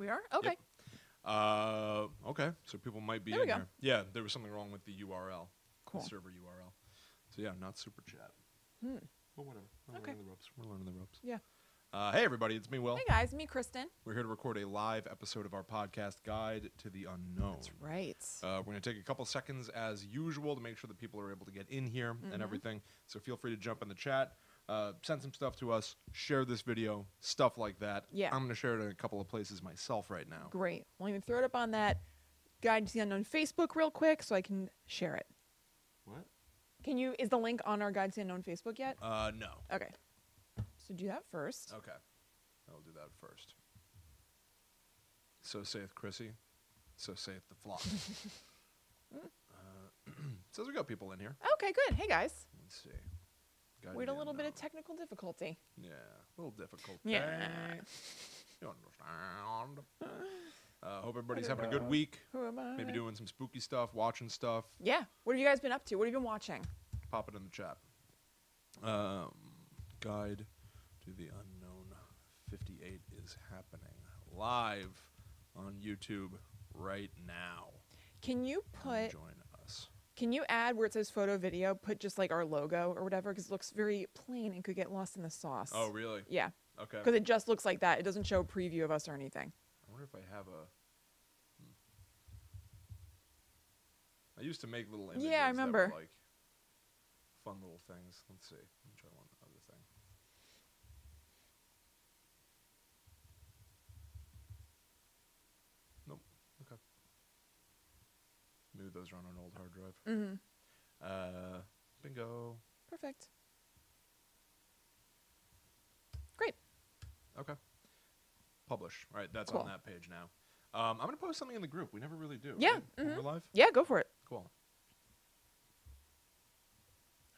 we are? Okay. Yep. Okay, so people might be There we in go. here. Yeah, there was something wrong with the URL. Cool. The server URL. So yeah, not super chat. But whatever. We're Okay. learning the ropes. We're learning the ropes. Yeah. Hey everybody, it's me, Will. Hey guys, me, Kristen. We're here to record a live episode of our podcast, Guide to the Unknown. That's right. We're going to take a couple seconds as usual to make sure that people are able to get in here and everything. So feel free to jump in the chat, send some stuff to us, share this video, stuff like that. Yeah. I'm going to share it in a couple of places myself right now. Great. Well, let me throw it up on that Guide to the Unknown Facebook real quick so I can share it. What? Is the link on our Guide to the Unknown Facebook yet? No. Okay. So do that first. Okay. I'll do that first. So saith Chrissy, so saith the flock. Says we got people in here. Okay, good. Hey guys. Let's see. Guide Wait to a the little bit of Unknown. technical difficulty. Yeah, a little difficult. Yeah. You understand. Hope everybody's having a good week. Who am I? Maybe doing some spooky stuff, watching stuff. Yeah. What have you guys been up to? What have you been watching? Pop it in the chat. Guide to the Unknown 58 is happening live on YouTube right now. Can you put... Join us. Can you add where it says photo video, put just like our logo or whatever, because it looks very plain and could get lost in the sauce. Oh, really? Yeah. Okay. Because it just looks like that. It doesn't show a preview of us or anything. I wonder if I have a... I used to make little images Yeah, I remember. that were like fun little things. Let's see. Let me try one other thing. Nope. Okay. Maybe those are on an old hard drive. Mm-hmm. Bingo. Perfect. Great. Okay. Publish. All right, that's Cool. on that page now. I'm going to post something in the group. We never really do. Yeah. Right? When we're live? Yeah, go for it. Cool.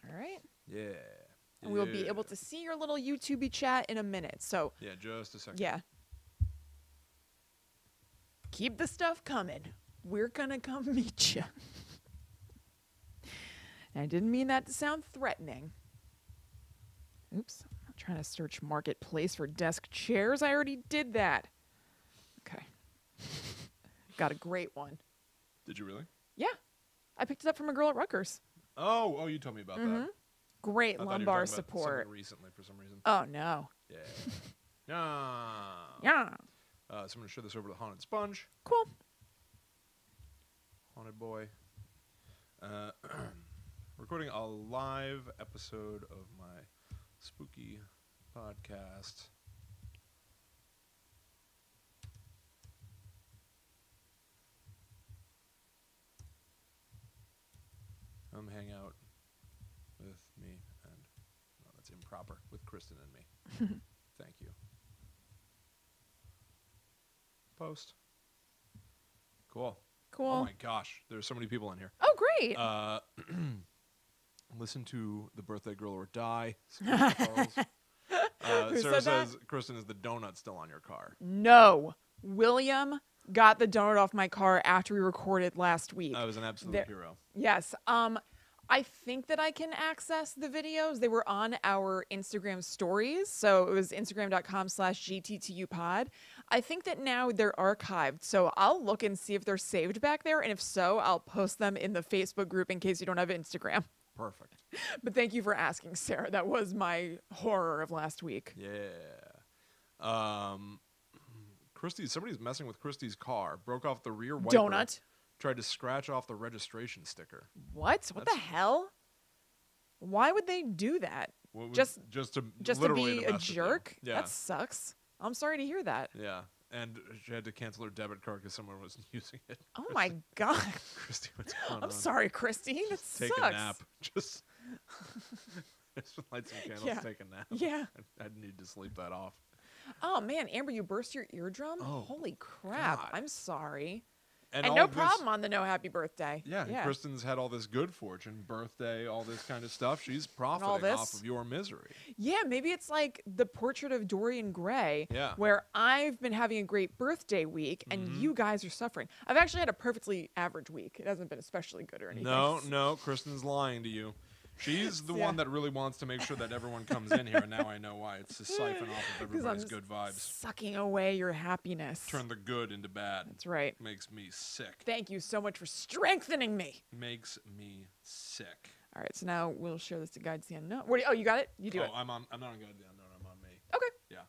All right. Yeah. And we'll be able to see your little YouTube chat in a minute. So, Yeah, just a second. yeah. Keep the stuff coming. We're going to come meet you. I didn't mean that to sound threatening. Oops. I'm trying to search Marketplace for desk chairs. I already did that. Okay. Got a great one. Did you really? Yeah. I picked it up from a girl at Rutgers. Oh, you told me about that. Great I thought you were lumbar talking about support. something recently for some reason. Oh, no. Yeah. Yeah. Yeah. So I'm going to show this over to Haunted Sponge. Cool. Haunted Boy. Recording a live episode of my spooky podcast. Come hang out with me and... No, that's improper. With Kristen and me. Thank you. Post. Cool. Cool. Oh my gosh, there's so many people in here. Oh, great. Listen to The Birthday Girl or Die. Who Sarah said that? says, Kristen, is the donut still on your car? No. William got the donut off my car after we recorded last week. I was an absolute There- hero. Yes. I think that I can access the videos. They were on our Instagram stories. So it was instagram.com/GTTUpod. I think that now they're archived. So I'll look and see if they're saved back there. And if so, I'll post them in the Facebook group in case you don't have Instagram. Perfect. But thank you for asking, Sarah. That was my horror of last week. Yeah. Somebody's messing with Christy's car. Broke off the rear wiper. Donut. Tried to scratch off the registration sticker. What? What the hell? Why would they do that? Just to literally be to a mess with you. jerk? Yeah. That sucks. I'm sorry to hear that. Yeah. And she had to cancel her debit card because someone was using it. Oh my God. Christy, what's going on? I'm sorry, Christy. That Take sucks. a nap. Just light some candles, Yeah. take a nap. Yeah. I need to sleep that off. Oh man, Amber, you burst your eardrum? Oh, Holy crap. God. I'm sorry. And And all no of this- problem on the no happy birthday. Yeah, and Kristen's had all this good fortune, birthday, all this kind of stuff. She's profiting this. off of your misery. Yeah, maybe it's like the portrait of Dorian Gray, Yeah. where I've been having a great birthday week and you guys are suffering. I've actually had a perfectly average week. It hasn't been especially good or anything. No, Kristen's lying to you. She's the one that really wants to make sure that everyone comes in here, and now I know why. It's to siphon off of everybody's good vibes. Sucking away your happiness. Turn the good into bad. That's right. Makes me sick. Thank you so much for strengthening me. Makes me sick. All right, so now we'll share this to Guides to the Unknown. Oh, you got it? You do it. I'm not on Guide to the Unknown. I'm on me. Okay. Yeah.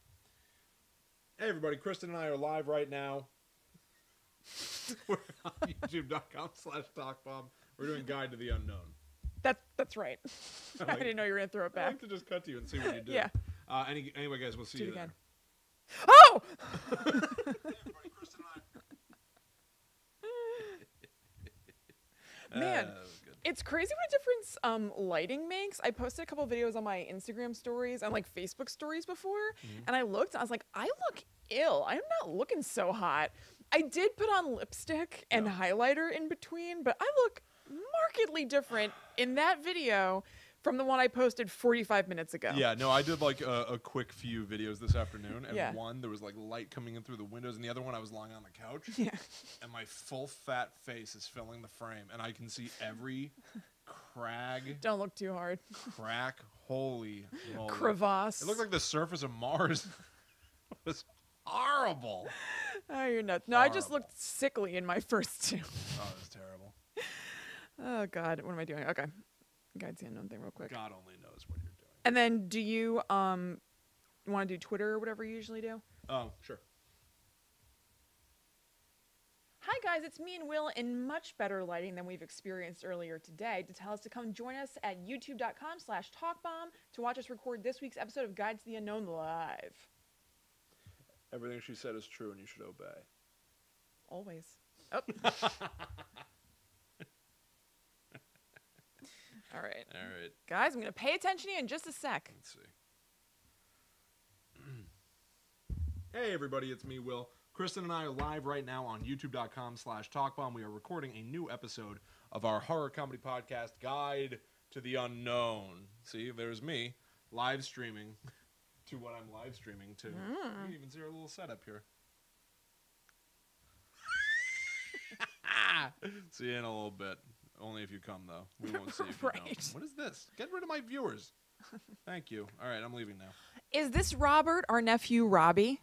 Hey, everybody. Kristen and I are live right now. We're on youtube.com/talkbomb. We're doing Guide to the Unknown. That's right. I didn't know you were going to throw it back. I like to just cut to you and see what you do. Yeah. Anyway, guys, we'll see you again. there. Oh! Man, it's crazy what a difference lighting makes. I posted a couple videos on my Instagram stories and like Facebook stories before, and I looked. I was like, I look ill. I'm not looking so hot. I did put on lipstick and highlighter in between, but I look markedly different in that video from the one I posted 45 minutes ago. Yeah, no, I did like a quick few videos this afternoon, and one, there was like light coming in through the windows, and the other one, I was lying on the couch, and my full fat face is filling the frame, and I can see every crag. Don't look too hard. Crack, holy moly. Crevasse. It looked like the surface of Mars. It was horrible. Oh, you're nuts. No, I just looked sickly in my first two. Oh, it was terrible. Oh, God. What am I doing? Okay. Guide to the Unknown thing real quick. God only knows what you're doing. And then do you want to do Twitter or whatever you usually do? Oh, sure. Hi, guys. It's me and Will in much better lighting than we've experienced earlier today to tell us to come join us at youtube.com/talkbomb to watch us record this week's episode of Guide to the Unknown live. Everything she said is true, and you should obey. Always. Oh. All right. Guys, I'm going to pay attention to you in just a sec. Let's see. Hey, everybody. It's me, Will. Kristen and I are live right now on youtube.com/talkbomb. We are recording a new episode of our horror comedy podcast, Guide to the Unknown. See, there's me, live streaming to what I'm live streaming to. You can even see our little setup here. See you in a little bit. Only if you come, though. We won't see if you don't. What is this? Get rid of my viewers. Thank you. All right, I'm leaving now. Is this Robert, our nephew Robbie,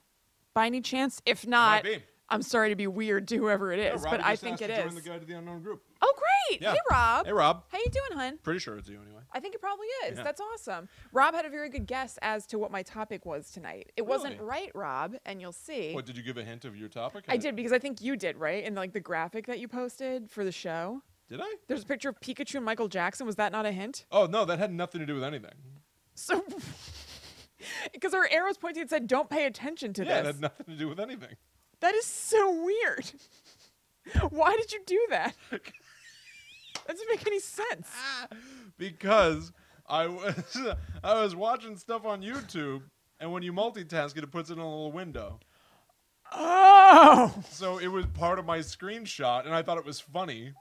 by any chance? If not, I'm sorry to be weird to whoever it is, but I think it is. Join the Guide to the Unknown group. Oh, great. Yeah. Hey, Rob. Hey, Rob. How you doing, hun? Pretty sure it's you anyway. I think it probably is. Yeah. That's awesome. Rob had a very good guess as to what my topic was tonight. It wasn't right, Rob, and you'll see. What, did you give a hint of your topic? I did, because I think you did, right? In like the graphic that you posted for the show. Did I? There's a picture of Pikachu and Michael Jackson. Was that not a hint? Oh, no, that had nothing to do with anything. So, because our arrows pointing and said, don't pay attention to this. Yeah, it had nothing to do with anything. That is so weird. Why did you do that? That doesn't make any sense. Because I was watching stuff on YouTube, and when you multitask it, it puts it in a little window. Oh! So it was part of my screenshot, and I thought it was funny.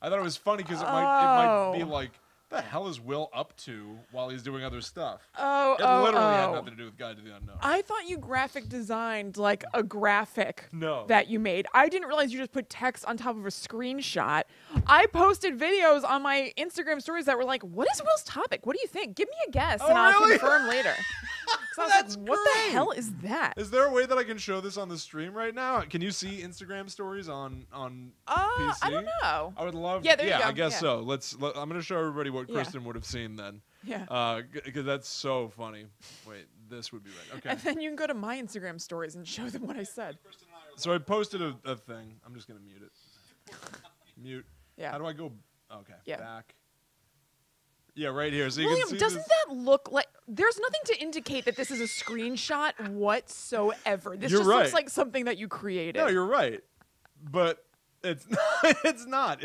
I thought it was funny because it might be like, what the hell is Will up to while he's doing other stuff? It literally had nothing to do with Guide to the Unknown. I thought you graphic designed like a graphic that you made. I didn't realize you just put text on top of a screenshot. I posted videos on my Instagram stories that were like, what is Will's topic? What do you think? Give me a guess and I'll confirm later. So I was like, what the hell is that? Is there a way that I can show this on the stream right now? Can you see Instagram stories on PC? I don't know. I would love. Yeah, there you go. I guess so. I'm gonna show everybody what Kristen would have seen then. Yeah. Because that's so funny. Wait, this would be right. Okay. And then you can go to my Instagram stories and show them what I said. So I posted a thing. I'm just gonna mute it. Mute. Yeah. How do I go? Okay. Yeah. Back. Yeah, right here. So you William, can see doesn't that look like there's nothing to indicate that this is a screenshot whatsoever? This just looks like something that you created. No, you're right. But it's not, it's not.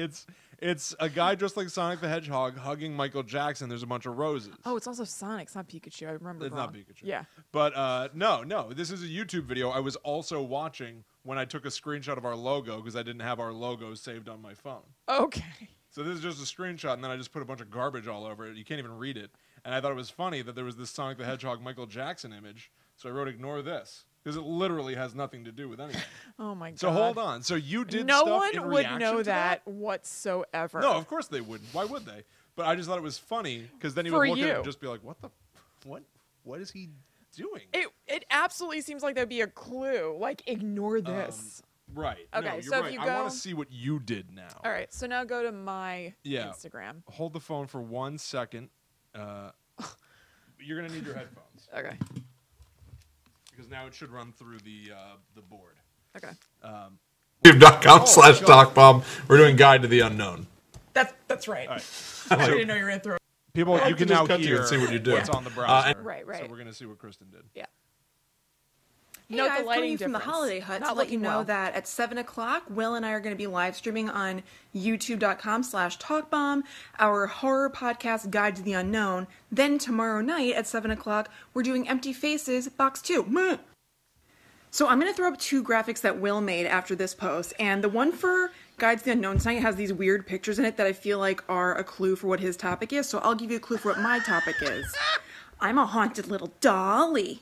It's a guy dressed like Sonic the Hedgehog hugging Michael Jackson. There's a bunch of roses. Oh, it's also Sonic. It's not Pikachu. I remember It's not Pikachu. Yeah. But no. This is a YouTube video I was also watching when I took a screenshot of our logo because I didn't have our logo saved on my phone. Okay. So this is just a screenshot, and then I just put a bunch of garbage all over it. You can't even read it. And I thought it was funny that there was this Sonic the Hedgehog Michael Jackson image. So I wrote, ignore this. Because it literally has nothing to do with anything. Oh, my God. So hold on. So you did no stuff one in would reaction know to that whatsoever. No, of course they wouldn't. Why would they? But I just thought it was funny because then he would For look at it you. and just be like, what is he doing? It absolutely seems like that'd be a clue. Like, ignore this. Right. Okay, No, you're so if right. you I go- want to see what you did now. All right, so now go to my Yeah. Instagram. Hold the phone for 1 second. You're gonna need your headphones Okay. because now it should run through the board. Okay. YouTube.com/talkbomb. We're doing Guide to the Unknown. That's right. All right. I didn't know you were gonna throw. People, you can just now cut to you hear and see what you did. what's on the browser. Right. So we're gonna see what Kristen did. Yeah. Hey Note guys, the lighting coming from the difference. Holiday Hut Not to let you looking know well. that at 7 o'clock, Will and I are going to be live streaming on youtube.com/talkbomb, our horror podcast Guide to the Unknown. Then tomorrow night at 7 o'clock, we're doing Empty Faces Box 2. Meh. So I'm going to throw up 2 graphics that Will made after this post, and the one for Guide to the Unknown tonight has these weird pictures in it that I feel like are a clue for what his topic is, so I'll give you a clue for what my topic is. I'm a haunted little dolly.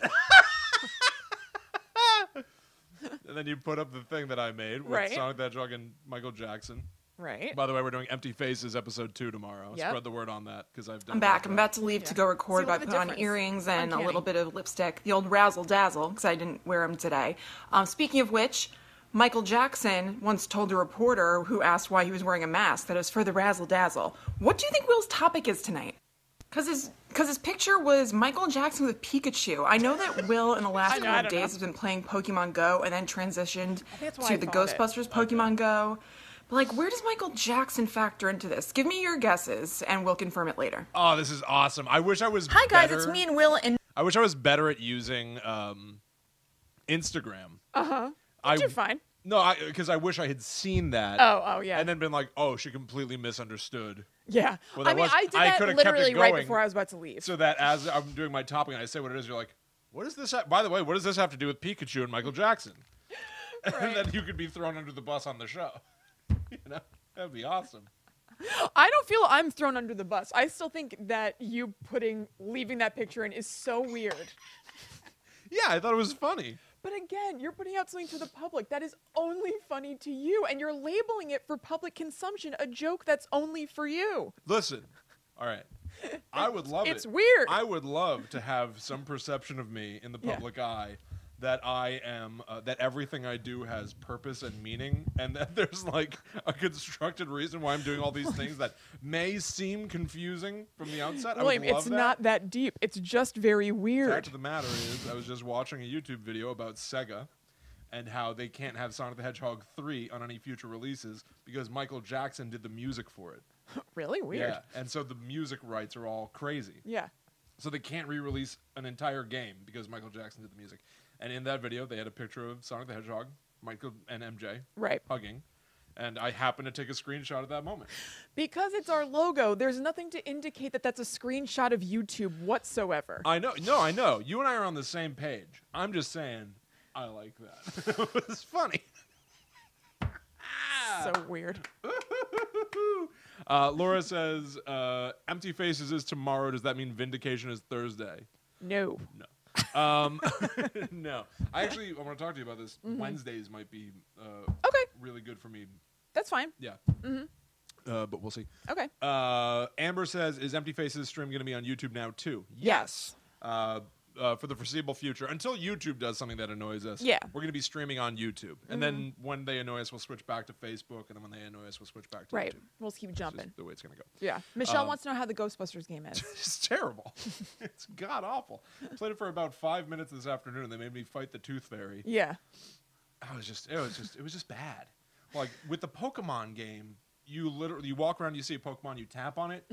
And then you put up the thing that I made with Right. Sonic the Hedgehog and Michael Jackson. Right. By the way, we're doing Empty Faces episode 2 tomorrow. Yep. Spread the word on that because I've done. I'm back. I'm about to leave to go record, See, but I look at put the on difference. earrings and a Uncanny. little bit of lipstick. The old razzle dazzle, because I didn't wear them today. Speaking of which, Michael Jackson once told a reporter who asked why he was wearing a mask that it was for the razzle dazzle. What do you think Will's topic is tonight? Because his picture was Michael Jackson with Pikachu. I know that Will in the last I couple of don't days know. has been playing Pokemon Go and then transitioned that's why to I the thought it. Ghostbusters Pokemon Go. But like, where does Michael Jackson factor into this? Give me your guesses, and we'll confirm it later. Oh, this is awesome. I wish I was. Hi guys, better. it's me and Will, and I wish I was better at using Instagram. You're fine. No, because I wish I had seen that. Oh, yeah. And then been like, oh, she completely misunderstood. Yeah. Well, I that mean, was- I did I that coulda kept it literally right going. before I was about to leave. So that as I'm doing my topic and I say what it is, you're like, what does this by the way, what does this have to do with Pikachu and Michael Jackson? And then you could be thrown under the bus on the show. You know? That'd be awesome. I don't feel I'm thrown under the bus. I still think that you leaving that picture in is so weird. Yeah, I thought it was funny. But again, you're putting out something to the public that is only funny to you, and you're labeling it for public consumption, a joke that's only for you. Listen, all right. I would love it. It's weird. I would love to have some perception of me in the Yeah. public eye that I am, that everything I do has purpose and meaning, and that there's like a constructed reason why I'm doing all these things that may seem confusing from the outset. William, I would love it's that. not that deep. It's just very The weird. fact of the matter is, I was just watching a YouTube video about Sega and how they can't have Sonic the Hedgehog 3 on any future releases because Michael Jackson did the music for it. Really weird. Yeah, and so the music rights are all crazy. Yeah. So they can't re-release an entire game because Michael Jackson did the music. And in that video, they had a picture of Sonic the Hedgehog, Michael and MJ Right. hugging. And I happened to take a screenshot of that moment. Because it's our logo, there's nothing to indicate that that's a screenshot of YouTube whatsoever. I know. No, I know. You and I are on the same page. I'm just saying, I like that. It was funny. So weird. Laura says, Empty Faces is tomorrow. Does that mean Vindication is Thursday? No. No. No. I want to talk to you about this. Wednesdays might be Okay. really good for me. That's fine. Yeah. But we'll see. Okay. Amber says, is Empty Faces stream going to be on YouTube now too? Yes. For the foreseeable future, until YouTube does something that annoys us. Yeah. We're going to be streaming on YouTube. And then when they annoy us, we'll switch back to Facebook. And then when they annoy us, we'll switch back to Right. YouTube. We'll keep It's jumping. just the way it's going to go. Yeah. Michelle wants to know how the Ghostbusters game is. It's terrible. It's god awful. Played it for about 5 minutes this afternoon, and they made me fight the Tooth Fairy. Yeah. It was just bad. Like with the Pokemon game, you walk around, you see a Pokemon, you tap on it,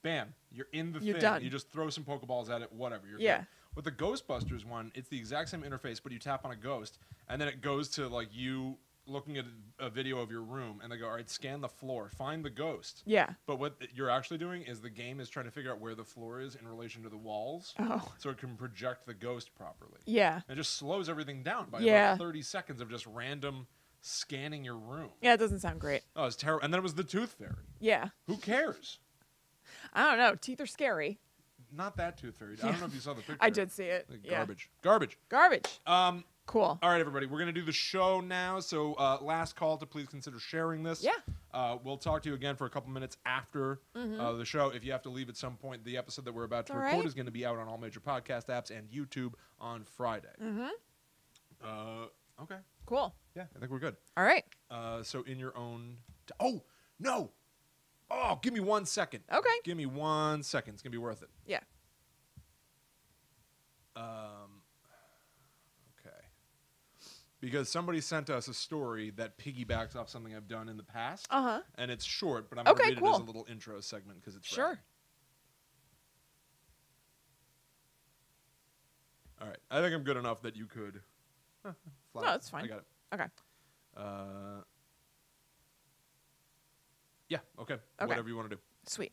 bam, you're in the You're thing. done. You just throw some Pokeballs at it, whatever. You're Yeah. good. With the Ghostbusters one, it's the exact same interface, but you tap on a ghost, and then it goes to like you looking at a video of your room, and they go, all right, scan the floor, find the ghost. Yeah. But what you're actually doing is the game is trying to figure out where the floor is in relation to the walls, Oh. so it can project the ghost properly. Yeah. It just slows everything down by Yeah. about 30 seconds of just random scanning your room. Yeah, it doesn't sound great. Oh, it's terrible. And then it was the Tooth Fairy. Yeah. Who cares? I don't know. Teeth are scary. Not that Tooth Fairy. I don't know if you saw the picture. I did see it. Like, Yeah. Garbage. Garbage. Cool. All right, everybody, we're going to do the show now. So last call to please consider sharing this. Yeah. We'll talk to you again for a couple minutes after the show. If you have to leave at some point, the episode that we're about to All record right. is going to be out on all major podcast apps and YouTube on Friday. Okay. Cool. Yeah, I think we're good. All right. So in your own... Oh, no. Oh, give me 1 second. Okay. Give me 1 second. It's going to be worth it. Yeah. Okay. Because somebody sent us a story that piggybacks off something I've done in the past. Uh-huh. And it's short, but I'm going to read it as cool. a little intro segment because it's Sure. rad. All right. I think I'm good enough that you could... fly No, it. it's fine. I got it. Okay. Yeah, okay. Whatever you want to do. Sweet.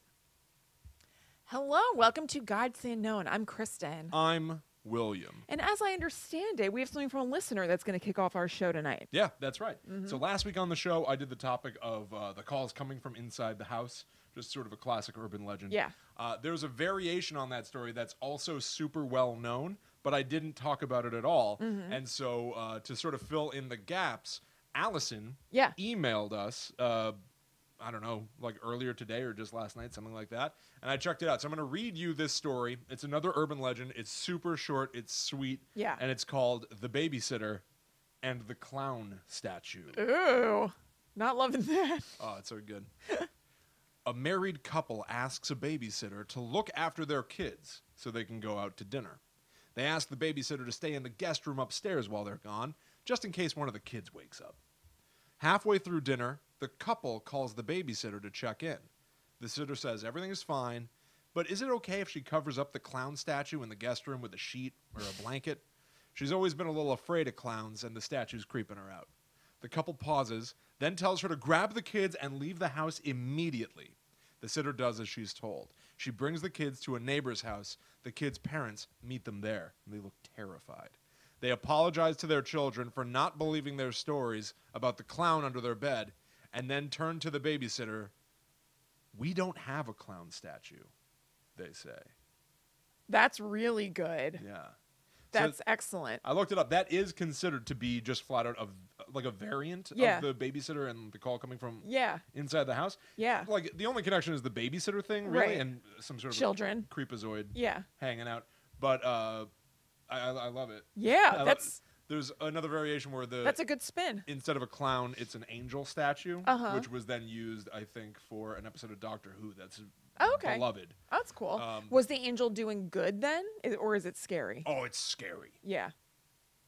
Hello. Welcome to Guide to the Unknown. I'm Kristen. I'm William. And as I understand it, we have something from a listener that's going to kick off our show tonight. Yeah, that's right. So last week on the show, I did the topic of the calls coming from inside the house, just sort of a classic urban legend. Yeah. There's a variation on that story that's also super well known, but I didn't talk about it at all. And so to sort of fill in the gaps, Allison emailed us, I don't know, like earlier today or just last night, something like that. And I checked it out. So I'm going to read you this story. It's another urban legend. It's super short. It's sweet. Yeah. And it's called The Babysitter and the Clown Statue. Ooh. Not loving that. Oh, it's so good. A married couple asks a babysitter to look after their kids so they can go out to dinner. They ask the babysitter to stay in the guest room upstairs while they're gone, just in case one of the kids wakes up. Halfway through dinner, the couple calls the babysitter to check in. The sitter says everything is fine, but is it okay if she covers up the clown statue in the guest room with a sheet or a blanket? She's always been a little afraid of clowns, and the statue's creeping her out. The couple pauses, then tells her to grab the kids and leave the house immediately. The sitter does as she's told. She brings the kids to a neighbor's house. The kids' parents meet them there, and they look terrified. They apologize to their children for not believing their stories about the clown under their bed, and then turn to the babysitter. We don't have a clown statue, they say. That's really good. Yeah. That's So excellent. I looked it up. That is considered to be just flat out of like a variant of the babysitter and the call coming from inside the house. Yeah. Like the only connection is the babysitter thing, really, Right. and some sort of Children. creepazoid Yeah. hanging out. But I love it. Yeah. There's another variation where That's a good spin. instead of a clown, it's an angel statue, Uh-huh. which was then used, I think, for an episode of Doctor Who that's Oh, okay. beloved. That's cool. Was the angel doing good then? Or is it scary? Oh, it's scary. Yeah.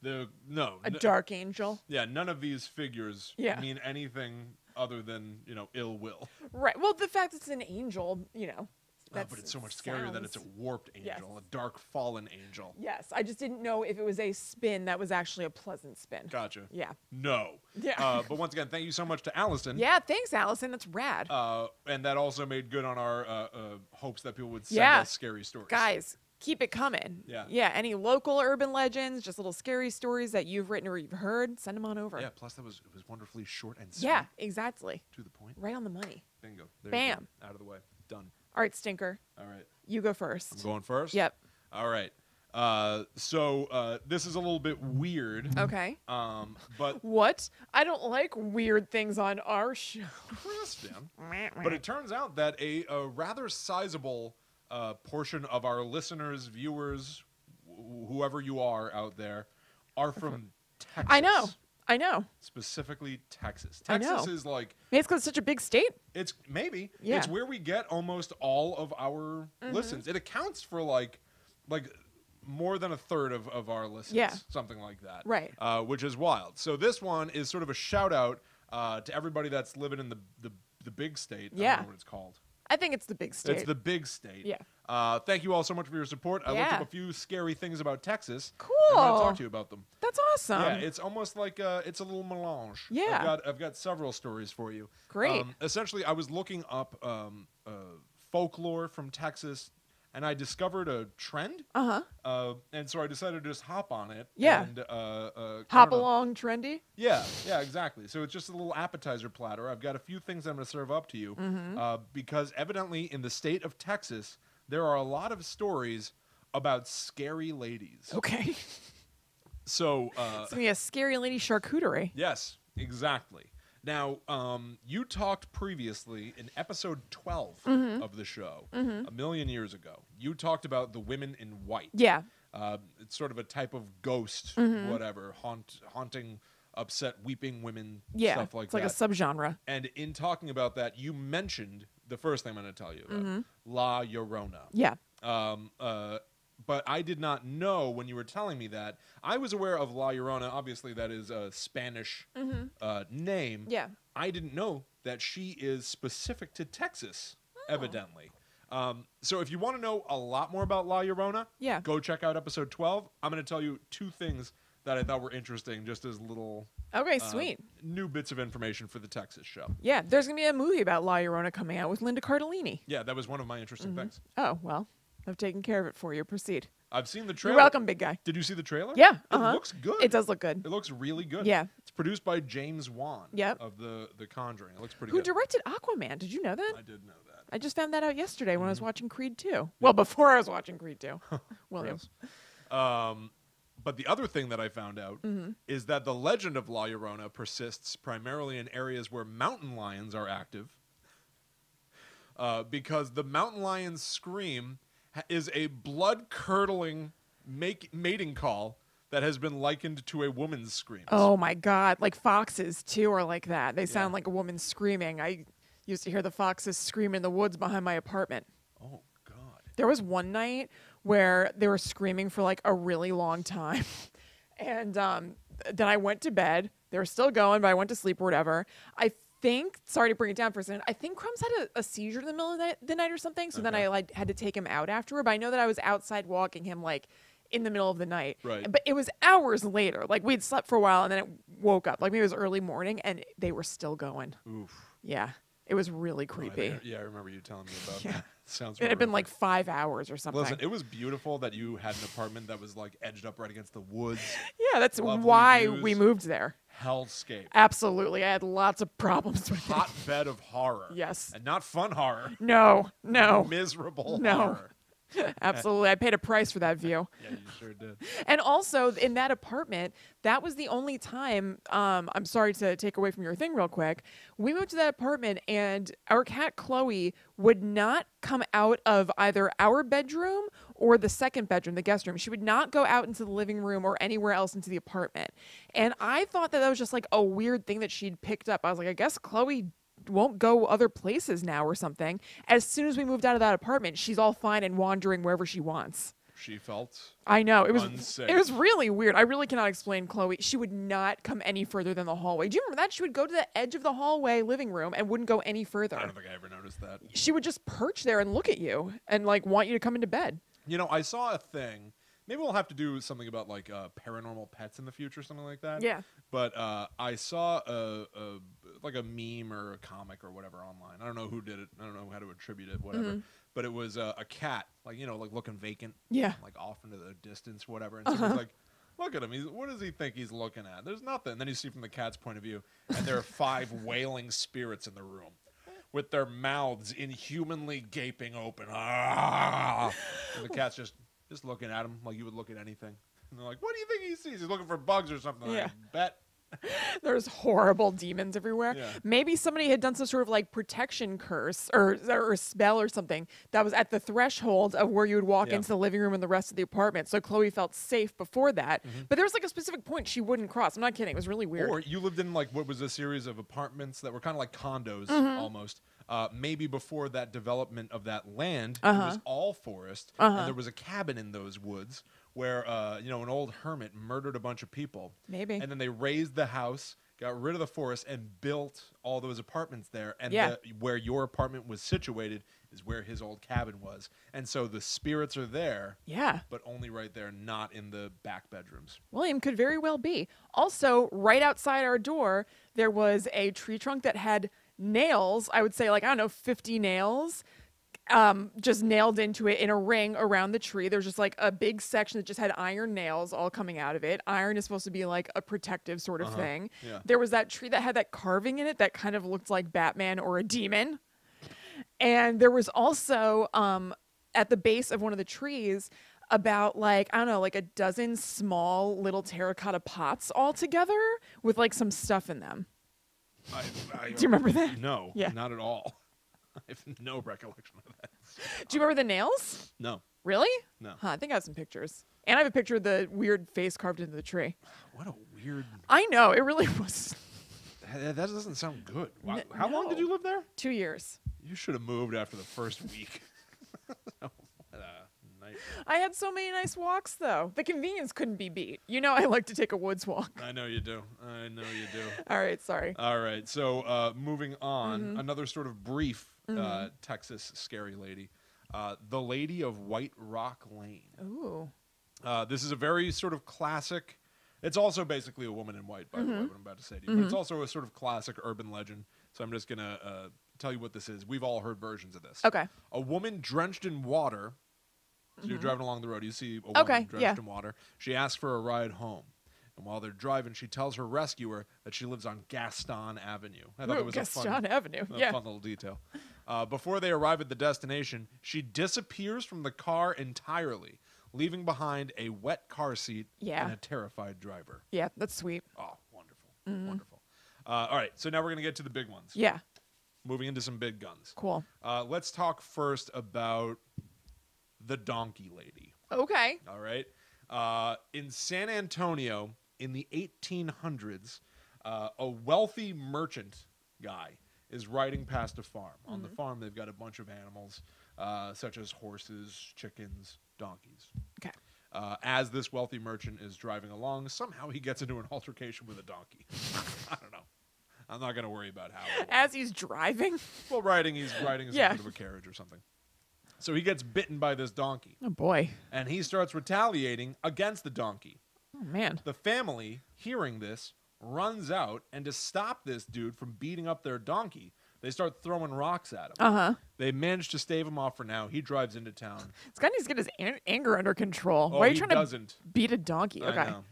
A Dark angel. Yeah, none of these figures Yeah. mean anything other than, ill will. Right. Well, the fact it's an angel, But it's so much scarier that it's a warped angel, Yes. a dark fallen angel. Yes, I just didn't know if it was a spin that was actually a pleasant spin. Gotcha. Yeah. No. Yeah. But once again, thank you so much to Allison. Yeah, thanks, Allison. That's rad. And that also made good on our hopes that people would send Yeah. us scary stories. Guys, keep it coming. Yeah. Yeah, any local urban legends, just little scary stories that you've written or you've heard, send them on over. Yeah, plus it was wonderfully short and sweet. Yeah, exactly. To the point. Right on the money. Bingo. There Bam. You go. Out of the way. Done. All right, Stinker. All right. You go first. I'm going first? Yep. All right. So this is a little bit weird. Okay. But What? I don't like weird things on our show. Kristen. But it turns out that a rather sizable portion of our listeners, viewers, whoever you are out there, are from Texas. I know. Specifically Texas. I know. Texas is like... Maybe it's because it's such a big state. It's maybe. Yeah. It's where we get almost all of our listens. It accounts for like more than a third of our listens. Yeah. Something like that. Right. Which is wild. So this one is sort of a shout out to everybody that's living in the big state. I Yeah. don't know what it's called. I think it's the big state. It's the big state. Yeah. Thank you all so much for your support. I looked Yeah. up a few scary things about Texas. Cool. I want to talk to you about them. That's awesome. Yeah, it's almost like it's a little melange. Yeah. I've got several stories for you. Great. Essentially, I was looking up folklore from Texas, and I discovered a trend. And so I decided to just hop on it. Yeah. And Hop kinda- along, trendy. Yeah, exactly. So it's just a little appetizer platter. I've got a few things I'm going to serve up to you because evidently in the state of Texas, there are a lot of stories about scary ladies. Okay. So, It's gonna be a scary lady charcuterie. yes, exactly. Now, you talked previously in episode 12 of the show, a million years ago. You talked about the women in white. Yeah. It's sort of a type of ghost, whatever, haunting, upset, weeping women, Yeah. stuff like It's like that. a subgenre. And in talking about that, you mentioned the first thing I'm going to tell you about, La Llorona. Yeah. But I did not know when you were telling me that. I was aware of La Llorona. Obviously, that is a Spanish name. Yeah. I didn't know that she is specific to Texas, evidently. So if you want to know a lot more about La Llorona, Yeah. go check out episode 12. I'm going to tell you two things that I thought were interesting, just as little Okay, sweet. new bits of information for the Texas show. Yeah, there's gonna be a movie about La Llorona coming out with Linda Cardellini. Yeah, that was one of my interesting things. Oh well, I've taken care of it for you. Proceed. I've seen the trailer. You're welcome, big guy. Did you see the trailer? Yeah. It looks good. It does look good. It looks really good. Yeah. It's produced by James Wan Yep. of the Conjuring. It looks pretty Who good. directed Aquaman? Did you know that? I did know that. I just found that out yesterday when I was watching Creed 2. Well, before I was watching Creed 2. William. But the other thing that I found out is that the legend of La Llorona persists primarily in areas where mountain lions are active, because the mountain lion's scream is a blood-curdling mating call that has been likened to a woman's screams. Oh my God! Like foxes too are like that. They sound like a woman screaming. I used to hear the foxes scream in the woods behind my apartment. Oh, God. There was one night where they were screaming for like a really long time. And then I went to bed. They were still going, but I went to sleep or whatever. I think, sorry to bring it down for a second, I think Crumbs had a seizure in the middle of the night or something. So then I like had to take him out afterward. But I know that I was outside walking him like in the middle of the night. Right. But it was hours later. Like we'd slept for a while and then it woke up. Like maybe it was early morning and they were still going. Oof. Yeah. It was really creepy. I remember you telling me about Yeah. that. Sounds It had been horrific. like 5 hours or something. Listen, it was beautiful that you had an apartment that was like edged up right against the woods. Yeah, that's Lovely why views. we moved there. Hellscape. Absolutely. I had lots of problems with it. Hotbed of horror. Yes. And not fun horror. No. Miserable No. horror. Absolutely. I paid a price for that view. Yeah, you sure did. And also, in that apartment, that was the only time, I'm sorry to take away from your thing real quick. We moved to that apartment, and our cat, Chloe, would not come out of either our bedroom or the second bedroom, the guest room. She would not go out into the living room or anywhere else into the apartment. And I thought that was just like a weird thing that she'd picked up. I was like, I guess Chloe won't go other places now or something. As soon as we moved out of that apartment, she's all fine and wandering wherever she wants. She felt I know. unsafe. It was really weird. I really cannot explain Chloe. She would not come any further than the hallway. Do you remember that? She would go to the edge of the hallway living room and wouldn't go any further. I don't think I ever noticed that. She would just perch there and look at you and like want you to come into bed. You know, I saw a thing. Maybe we'll have to do something about like paranormal pets in the future, something like that. Yeah. But I saw like a meme or a comic or whatever online. I don't know who did it. I don't know how to attribute it. Whatever. But it was a cat, like like looking vacant. Yeah. Like off into the distance, whatever. And someone's like, "Look at him. What does he think he's looking at? There's nothing." And then you see from the cat's point of view, and there are 5 wailing spirits in the room, with their mouths inhumanly gaping open. Ah! And the cat's just looking at him like you would look at anything. And they're like, "What do you think he sees? He's looking for bugs or something." Yeah. I bet. There's horrible demons everywhere. Yeah. Maybe somebody had done some sort of like protection curse or spell or something that was at the threshold of where you would walk Yeah. into the living room and the rest of the apartment. So Chloe felt safe before that. But there was like a specific point she wouldn't cross. I'm not kidding. It was really weird. Or you lived in like what was a series of apartments that were kind of like condos almost. Maybe before that development of that land, it was all forest, and there was a cabin in those woods where an old hermit murdered a bunch of people. Maybe. And then they raised the house, got rid of the forest, and built all those apartments there. And Yeah. where your apartment was situated is where his old cabin was. And so the spirits are there, Yeah. but only right there, not in the back bedrooms. William could very well be. Also, right outside our door, there was a tree trunk that had nails. I would say like, I don't know, 50 nails. Just nailed into it in a ring around the tree. There's just like a big section that just had iron nails all coming out of it. Iron is supposed to be like a protective sort of thing. Yeah. There was that tree that had that carving in it that kind of looked like Batman or a demon. And there was also at the base of one of the trees about like, I don't know, like a dozen small little terracotta pots all together with like some stuff in them. Do you remember that? No, Yeah. not at all. I have no recollection of that. Do you remember the nails? No. Really? No. Huh, I think I have some pictures. And I have a picture of the weird face carved into the tree. What a weird... I know, it really was. That doesn't sound good. How long did you live there? 2 years. You should have moved after the first week. What a nightmare. I had so many nice walks, though. The convenience couldn't be beat. You know I like to take a woods walk. I know you do. I know you do. All right, sorry. All right, so moving on, another sort of brief Texas scary lady. The Lady of White Rock Lane. Ooh. This is a very sort of classic... It's also basically a woman in white, by the way, what I'm about to say to you. But it's also a sort of classic urban legend. So I'm just going to tell you what this is. We've all heard versions of this. Okay. A woman drenched in water. So you're driving along the road. You see a woman drenched in water. She asks for a ride home. And while they're driving, she tells her rescuer that she lives on Gaston Avenue. I thought it was Gaston Avenue. a fun little detail. Before they arrive at the destination, she disappears from the car entirely, leaving behind a wet car seat and a terrified driver. Yeah, that's sweet. Oh, wonderful. Wonderful. All right, so now we're going to get to the big ones. Yeah. Moving into some big guns. Cool. Let's talk first about the Donkey Lady. Okay. All right. In San Antonio in the 1800s, a wealthy merchant guy is riding past a farm. On the farm, they've got a bunch of animals, such as horses, chickens, donkeys. Okay. As this wealthy merchant is driving along, somehow he gets into an altercation with a donkey. I don't know. I'm not going to worry about how. As he's driving? Well, he's riding some sort of a carriage or something. So he gets bitten by this donkey. Oh, boy. And he starts retaliating against the donkey. Oh, man. The family, hearing this, runs out, and to stop this dude from beating up their donkey, they start throwing rocks at him. Uh-huh. They manage to stave him off for now. He drives into town. This guy needs to get his anger under control. Oh, Why are you he trying doesn't. to beat a donkey? Okay. I know.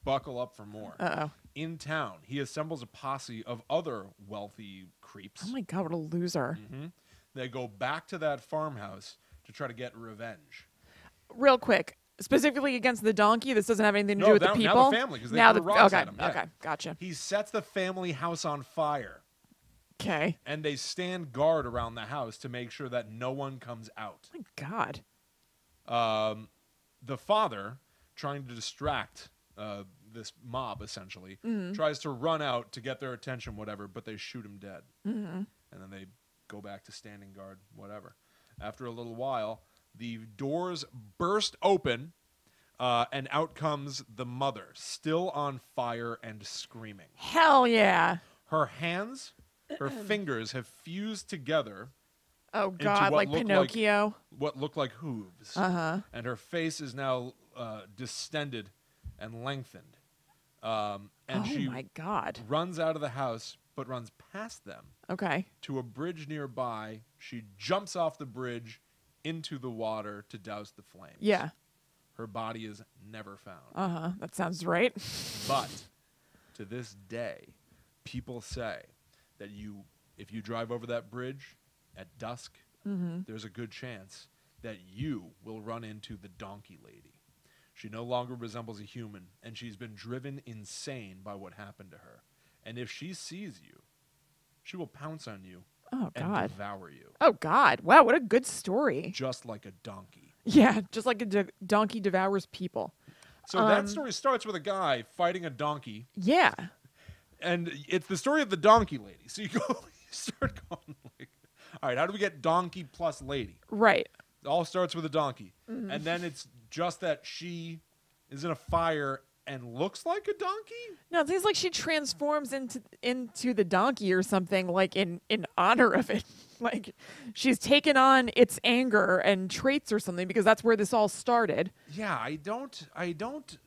Buckle up for more. Uh-oh. In town, he assembles a posse of other wealthy creeps. Oh, my God, what a loser. They go back to that farmhouse to try to get revenge. Real quick. Specifically against the donkey? This doesn't have anything to do with the people? Now the family, because they threw rocks at him. Yeah. Okay, gotcha. He sets the family house on fire. Okay. And they stand guard around the house to make sure that no one comes out. My God. The father, trying to distract this mob, essentially, tries to run out to get their attention, whatever, but they shoot him dead. And then they go back to standing guard, whatever. After a little while, the doors burst open, and out comes the mother, still on fire and screaming. Hell yeah. Her hands, her fingers have fused together. Oh, God, like Pinocchio. What looked like hooves. Uh-huh. And her face is now distended and lengthened. And she my God. runs out of the house, but runs past them. Okay. To a bridge nearby. She jumps off the bridge into the water to douse the flames. Yeah. Her body is never found. Uh-huh. That sounds right. But to this day, people say that if you drive over that bridge at dusk, there's a good chance that you will run into the Donkey Lady. She no longer resembles a human, and she's been driven insane by what happened to her. And if she sees you, she will pounce on you and devour you. Oh, God. Wow, what a good story. Just like a donkey. Yeah, just like a donkey devours people. So that story starts with a guy fighting a donkey. Yeah. And it's the story of the Donkey Lady. So you start going like, all right, how do we get donkey plus lady? Right. It all starts with a donkey. And then it's just that she is in a fire and looks like a donkey? No, it seems like she transforms into the donkey or something, like in honor of it. Like she's taken on its anger and traits or something, because that's where this all started. Yeah, I don't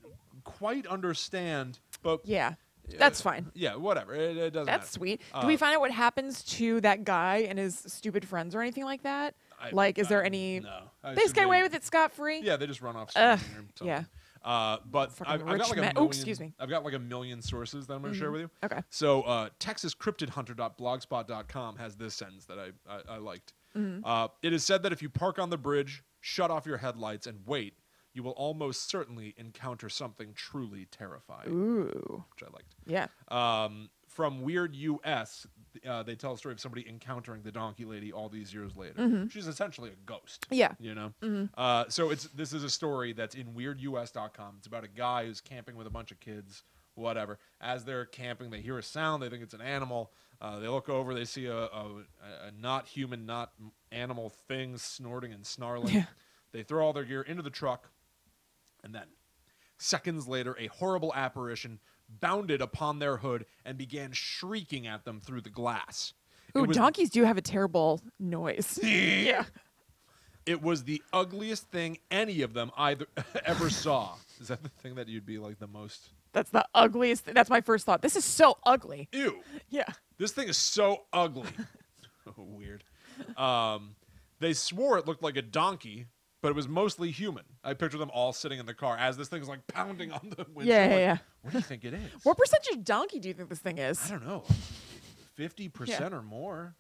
quite understand, but yeah. That's fine. Yeah, whatever. It doesn't That's matter. sweet. Do we find out what happens to that guy and his stupid friends or anything like that? Is there any... No. They just get away with it scot-free? Yeah, they just run off screen or something. Yeah. But I've got like a million, excuse me. I've got like a million sources that I'm going to share with you. Okay. So TexasCryptidHunter.blogspot.com has this sentence that I liked. It is said that if you park on the bridge, shut off your headlights, and wait, you will almost certainly encounter something truly terrifying. Ooh. Which I liked. Yeah. From Weird US, they tell a story of somebody encountering the donkey lady all these years later. She's essentially a ghost. Yeah. You know? So this is a story that's in WeirdUS.com. It's about a guy who's camping with a bunch of kids, whatever. As they're camping, they hear a sound. They think it's an animal. They look over. They see a not human, not animal thing snorting and snarling. Yeah. They throw all their gear into the truck. And then, seconds later, a horrible apparition bounded upon their hood and began shrieking at them through the glass. Ooh, donkeys do have a terrible noise. Yeah. It was the ugliest thing any of them ever saw. Is that the thing that you'd be like the most? That's the ugliest. That's my first thought. This is so ugly. Ew. Yeah. This thing is so ugly. Weird. They swore it looked like a donkey, but it was mostly human. I picture them all sitting in the car as this thing's like pounding on the windshield. Yeah. What do you think it is? What percentage donkey do you think this thing is? I don't know. 50% or more.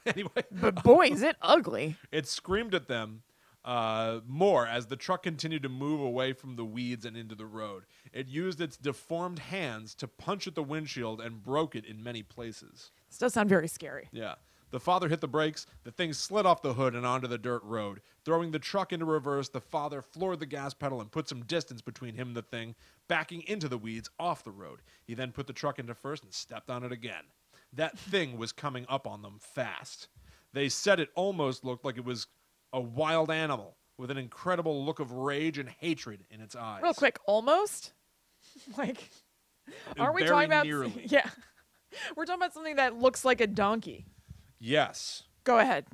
Anyway. But boy, is it ugly. It screamed at them more as the truck continued to move away from the weeds and into the road. It used its deformed hands to punch at the windshield and broke it in many places. This does sound very scary. Yeah. The father hit the brakes. The thing slid off the hood and onto the dirt road. Throwing the truck into reverse, the father floored the gas pedal and put some distance between him and the thing, backing into the weeds off the road. He then put the truck into first and stepped on it again. That thing was coming up on them fast. They said it almost looked like it was a wild animal with an incredible look of rage and hatred in its eyes. Real quick, almost? Like, aren't we Very talking about... nearly. Yeah. We're talking about something that looks like a donkey. Yes. Go ahead.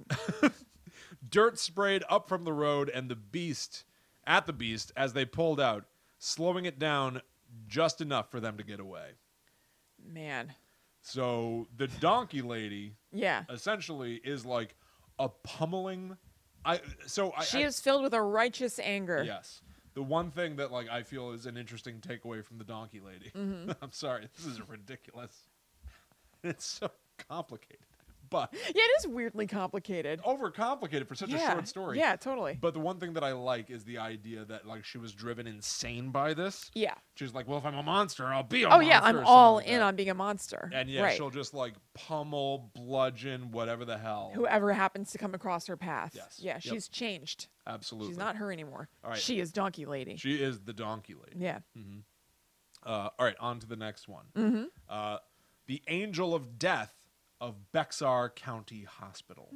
Dirt sprayed up from the road and the beast as they pulled out, slowing it down just enough for them to get away. Man. So the donkey lady Yeah. essentially is like a pummeling. She is filled with a righteous anger. Yes. The one thing that like I feel is an interesting takeaway from the donkey lady. I'm sorry, this is ridiculous. It's so complicated. But yeah, it is weirdly complicated. Overcomplicated for such a short story. Yeah, totally. But the one thing that I like is the idea that like she was driven insane by this. Yeah. She's like, well, if I'm a monster, I'll be a monster. Oh yeah, I'm all in on being a monster. And yeah, right. she'll just like pummel, bludgeon, whatever the hell. Whoever happens to come across her path. Yes. Yeah, Yep. she's changed. Absolutely. She's not her anymore. All right. She is Donkey Lady. She is the donkey lady. Yeah. All right, on to the next one. The Angel of Death of Bexar County Hospital.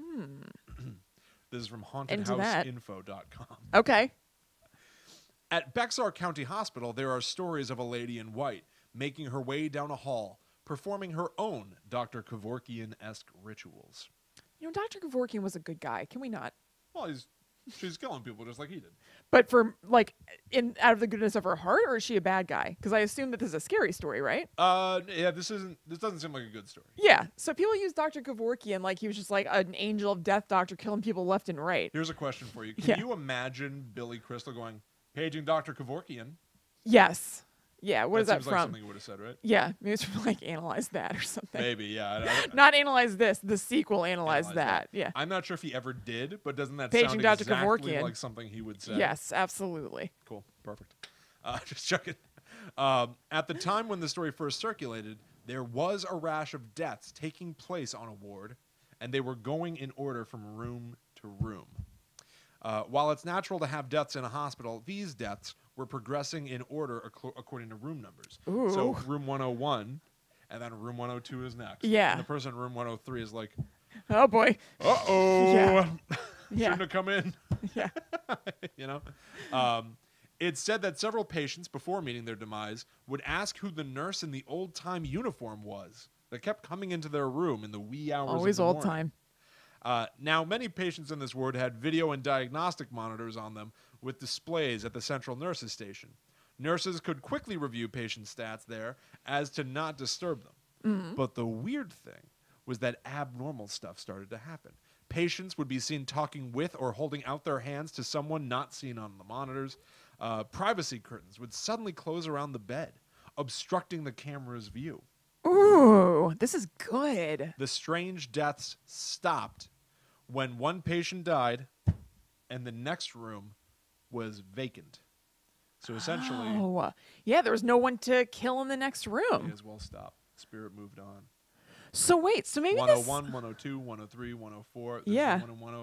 This is from hauntedhouseinfo.com. Okay. At Bexar County Hospital, there are stories of a lady in white making her way down a hall, performing her own Dr. Kevorkian-esque rituals. You know, Dr. Kevorkian was a good guy. Can we not? Well, she's killing people just like he did. But for, like, out of the goodness of her heart, or is she a bad guy? Because I assume that this is a scary story, right? Yeah, this doesn't seem like a good story. Yeah. So people use Dr. Kevorkian like he was just like an angel of death doctor killing people left and right. Here's a question for you. Can you imagine Billy Crystal going, paging Dr. Kevorkian? Yes. Yeah, what is that seems from? Like something you would have said, right? Yeah, maybe it's from like Analyze That or something. Maybe, yeah. Not Analyze This, the sequel Analyze that. Yeah. I'm not sure if he ever did, but doesn't that Paging sound Dr. exactly Kevorkian. like something he would say? Yes, absolutely. Cool, perfect. Just checking. At the time when the story first circulated, there was a rash of deaths taking place on a ward, and they were going in order from room to room. While it's natural to have deaths in a hospital, these deaths were progressing in order according to room numbers. Ooh. So room 101, and then room 102 is next. Yeah. And the person in room 103 is like, Oh boy. uh-oh, Yeah. shouldn't have come in. Yeah. You know? It's said that several patients, before meeting their demise, would ask who the nurse in the old-time uniform was that kept coming into their room in the wee hours Always of the old morning. time. Now, many patients in this ward had video and diagnostic monitors on them with displays at the central nurses station. Nurses could quickly review patient stats there as to not disturb them. But the weird thing was that abnormal stuff started to happen. Patients would be seen talking with or holding out their hands to someone not seen on the monitors. Privacy curtains would suddenly close around the bed, obstructing the camera's view. Ooh, this is good. The strange deaths stopped when one patient died and the next room was vacant. So essentially, Oh, yeah, there was no one to kill in the next may room. as well stop. Spirit moved on. So wait, so maybe 101, this... 102, 103, 104. Yeah. There's no one in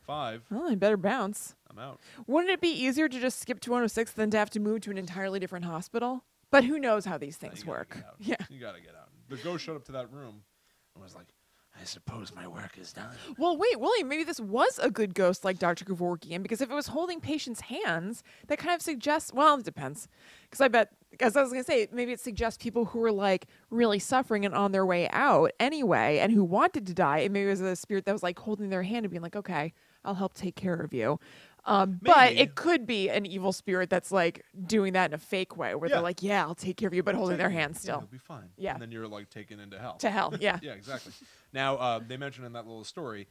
105. Well, I better bounce. I'm out. Wouldn't it be easier to just skip to 106 than to have to move to an entirely different hospital? But who knows how these things You gotta work. get out. Yeah. You gotta get out. The ghost showed up to that room and was like, I suppose my work is done. Well, wait, William, maybe this was a good ghost like Dr. Kevorkian, because if it was holding patients' hands, that kind of suggests, well, it depends. Because I was going to say, maybe it suggests people who were like really suffering and on their way out anyway, and who wanted to die. And maybe it was a spirit that was like holding their hand and being like, okay, I'll help take care of you. But it could be an evil spirit that's like doing that in a fake way where they're like, yeah, I'll take care of you, but holding their hand still. You'll be fine. Yeah. And then you're like taken into hell. To hell, yeah. Yeah, exactly. Now, they mentioned in that little story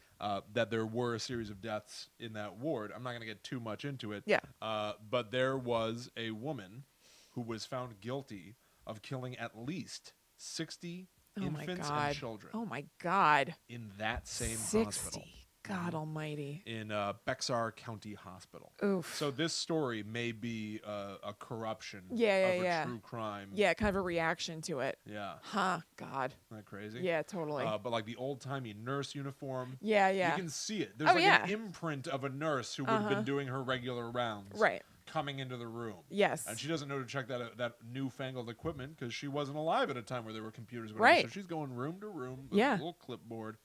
that there were a series of deaths in that ward. I'm not going to get too much into it. Yeah. But there was a woman who was found guilty of killing at least 60 infants and children. Oh my God. In that same 60. hospital. God almighty. In Bexar County Hospital. Oof. So this story may be a corruption of Yeah. a true crime. Yeah, kind of a reaction to it. Yeah. Huh, God. Isn't that crazy? Yeah, totally. But like the old-timey nurse uniform. Yeah. You can see it. There's an imprint of a nurse who would have been doing her regular rounds. Right. Coming into the room. Yes. And she doesn't know to check that newfangled equipment because she wasn't alive at a time where there were computers. Right. So she's going room to room with a little clipboard.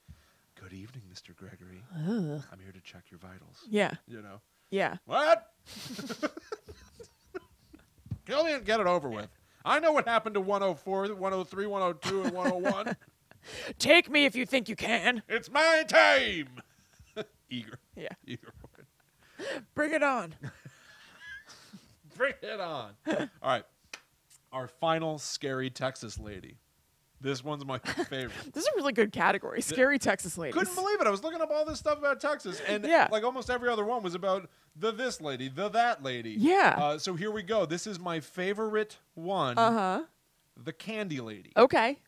Good evening, Mr. Gregory. I'm here to check your vitals. Yeah. You know. Yeah. What? Kill me and get it over with. I know what happened to 104, 103, 102, and 101. Take me if you think you can. It's my time. Eager. Yeah. Eager. Bring it on. Bring it on. All right. Our final scary Texas lady. This one's my favorite. This is a really good category. Scary Texas ladies. Couldn't believe it. I was looking up all this stuff about Texas, and like almost every other one was about the this lady, the that lady. Yeah. So here we go. This is my favorite one. The Candy Lady. Okay.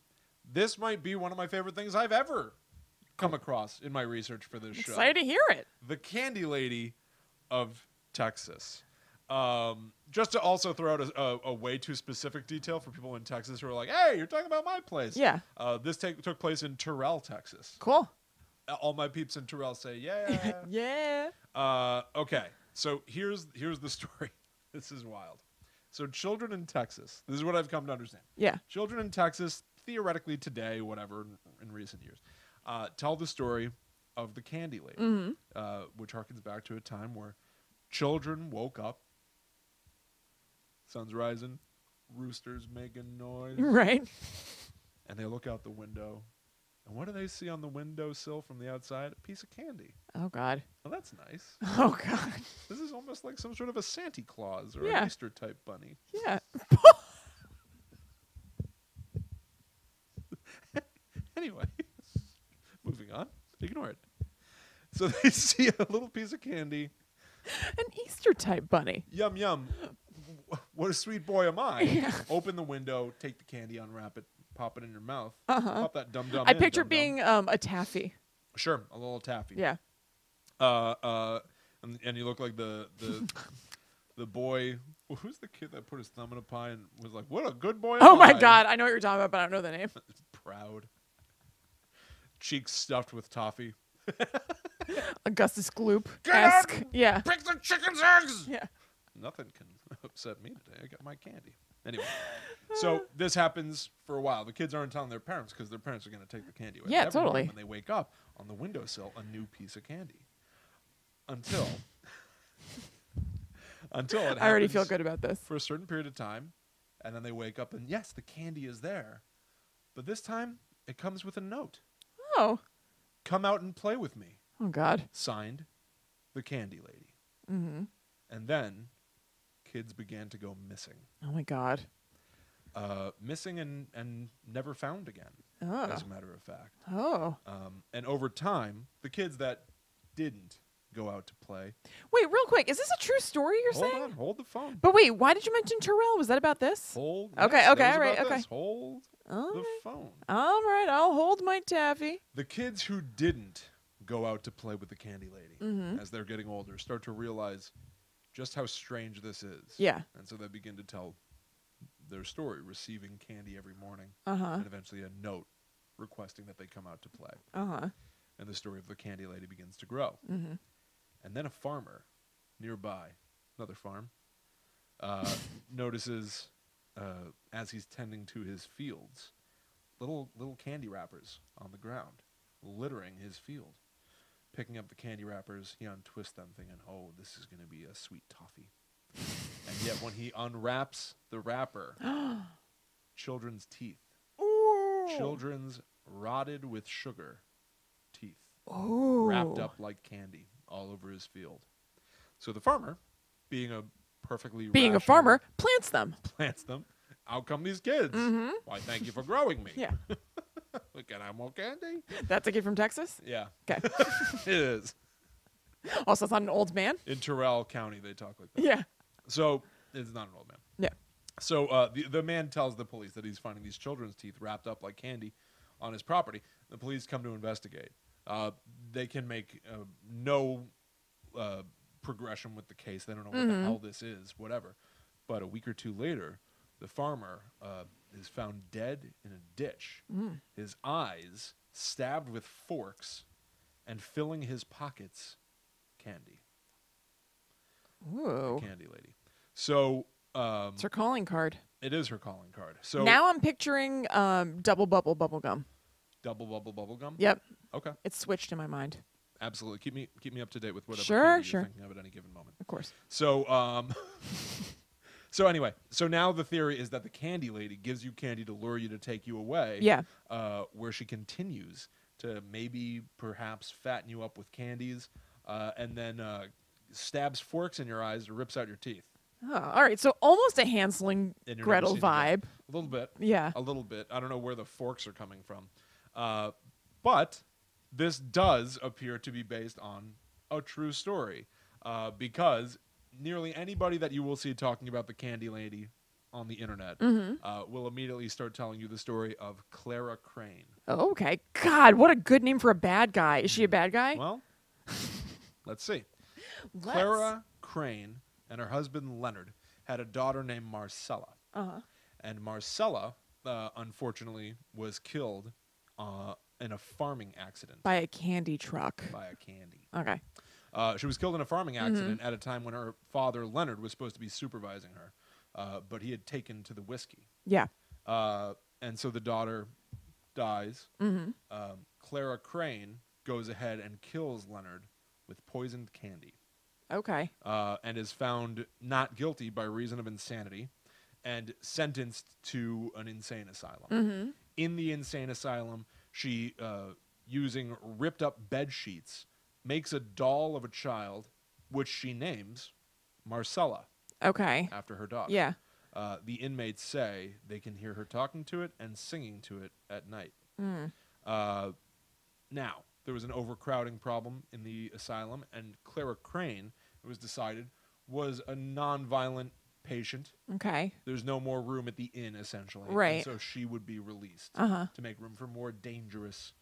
This might be one of my favorite things I've ever come across in my research for this show. Excited to hear it. The Candy Lady of Texas. Just to also throw out a way too specific detail for people in Texas who are like, hey, you're talking about my place. Yeah. This took place in Terrell, Texas. Cool. All my peeps in Terrell say, yeah. Yeah. Okay, so here's the story. This is wild. So children in Texas, this is what I've come to understand. Yeah. Children in Texas, theoretically today, whatever, in recent years, tell the story of the Candy Lady, which harkens back to a time where children woke up, sun's rising, roosters making noise. Right. And they look out the window. And what do they see on the windowsill from the outside? A piece of candy. Oh, God. Well, that's nice. Oh, God. This is almost like some sort of a Santa Claus or Yeah. an Easter type bunny. Yeah. Anyway, moving on. Ignore it. So they see a little piece of candy. An Easter type bunny. Yum, yum. What a sweet boy am I. Yeah. Open the window, take the candy, unwrap it, pop it in your mouth. Pop that dum-dum I in, picture dum-dum. being a taffy. Sure, a little taffy. Yeah. And you look like the boy. Who's the kid that put his thumb in a pie and was like, "What a good boy!" Oh, am my I." God. I know what you're talking about, but I don't know the name. Proud. Cheeks stuffed with toffee. Augustus Gloop. Get out! Yeah. Pick the chicken's eggs. Yeah. Nothing can upset me today. I got my candy. Anyway, so this happens for a while. The kids aren't telling their parents because their parents are going to take the candy away. Yeah, Every morning totally. when they wake up, on the windowsill, a new piece of candy. Until it happens I already feel good about this. for a certain period of time, and then they wake up and yes, the candy is there. But this time, it comes with a note. Oh. Come out and play with me. Oh, God. Signed, the Candy Lady. Mm-hmm. And then, kids began to go missing. Oh, my God. Missing and never found again, Oh. as a matter of fact. Oh. And over time, the kids that didn't go out to play. Wait, real quick. Is this a true story you're saying? Hold on, hold the phone. But wait, why did you mention Terrell? Was that about this? Hold. Okay, yes, okay, that was all right, about okay. this. Hold All the right. phone. All right, I'll hold my taffy. The kids who didn't go out to play with the Candy Lady, as they're getting older, start to realize just how strange this is. Yeah. And so they begin to tell their story, receiving candy every morning, Uh-huh. and eventually a note requesting that they come out to play. Uh-huh. And the story of the candy lady begins to grow. Mm-hmm. And then a farmer nearby, another farm, notices as he's tending to his fields, little candy wrappers on the ground, littering his field. Picking up the candy wrappers, he untwists them, thinking, "Oh, this is going to be a sweet toffee." And yet, when he unwraps the wrapper, children's teeth, Ooh. children's rotted with sugar teeth, Ooh. wrapped up like candy all over his field. So the farmer, being a a farmer, plants them. plants them. Out come these kids. Mm-hmm. Why, thank you for growing me. Yeah. Can I have more candy? That's a kid from Texas? Yeah. Okay. It is. Also, it's not an old man? In Terrell County, they talk like that. Yeah. So it's not an old man. Yeah. So the man tells the police that he's finding these children's teeth wrapped up like candy on his property. The police come to investigate. They can make no progression with the case. They don't know what the hell this is, whatever. But a week or two later, the farmer is found dead in a ditch. His eyes stabbed with forks and filling his pockets candy. Ooh. The candy lady. So It's her calling card. it is her calling card. So Now I'm picturing double bubble gum. double bubble gum. Yep. Okay. It's switched in my mind. Absolutely. Keep me up to date with whatever Sure, candy sure. you're thinking of at any given moment. Of course. So so anyway, so now the theory is that the candy lady gives you candy to lure you to take you away. Yeah. Where she continues to maybe perhaps fatten you up with candies, and then stabs forks in your eyes, rips out your teeth. Oh, all right. So almost a Hansel and And you're never Gretel seen again. vibe. A little bit. Yeah. A little bit. I don't know where the forks are coming from. But this does appear to be based on a true story, because nearly anybody that you will see talking about the candy lady on the internet will immediately start telling you the story of Clara Crane. Oh, okay. God, what a good name for a bad guy. Is she a bad guy? Well, let's see. Let's. Clara Crane and her husband Leonard had a daughter named Marcella. Uh-huh. And Marcella, unfortunately, was killed in a farming accident By a candy truck. by a candy. Okay. She was killed in a farming accident at a time when her father, Leonard, was supposed to be supervising her, but he had taken to the whiskey. Yeah. And so the daughter dies. Clara Crane goes ahead and kills Leonard with poisoned candy. Okay. And is found not guilty by reason of insanity and sentenced to an insane asylum. In the insane asylum, she, using ripped up bed sheets, makes a doll of a child, which she names Marcella, Okay. after her daughter. Yeah. The inmates say they can hear her talking to it and singing to it at night. Now, there was an overcrowding problem in the asylum, and Clara Crane, it was decided, was a non-violent patient. Okay. There's no more room at the inn, essentially. Right. And so she would be released Uh-huh. to make room for more dangerous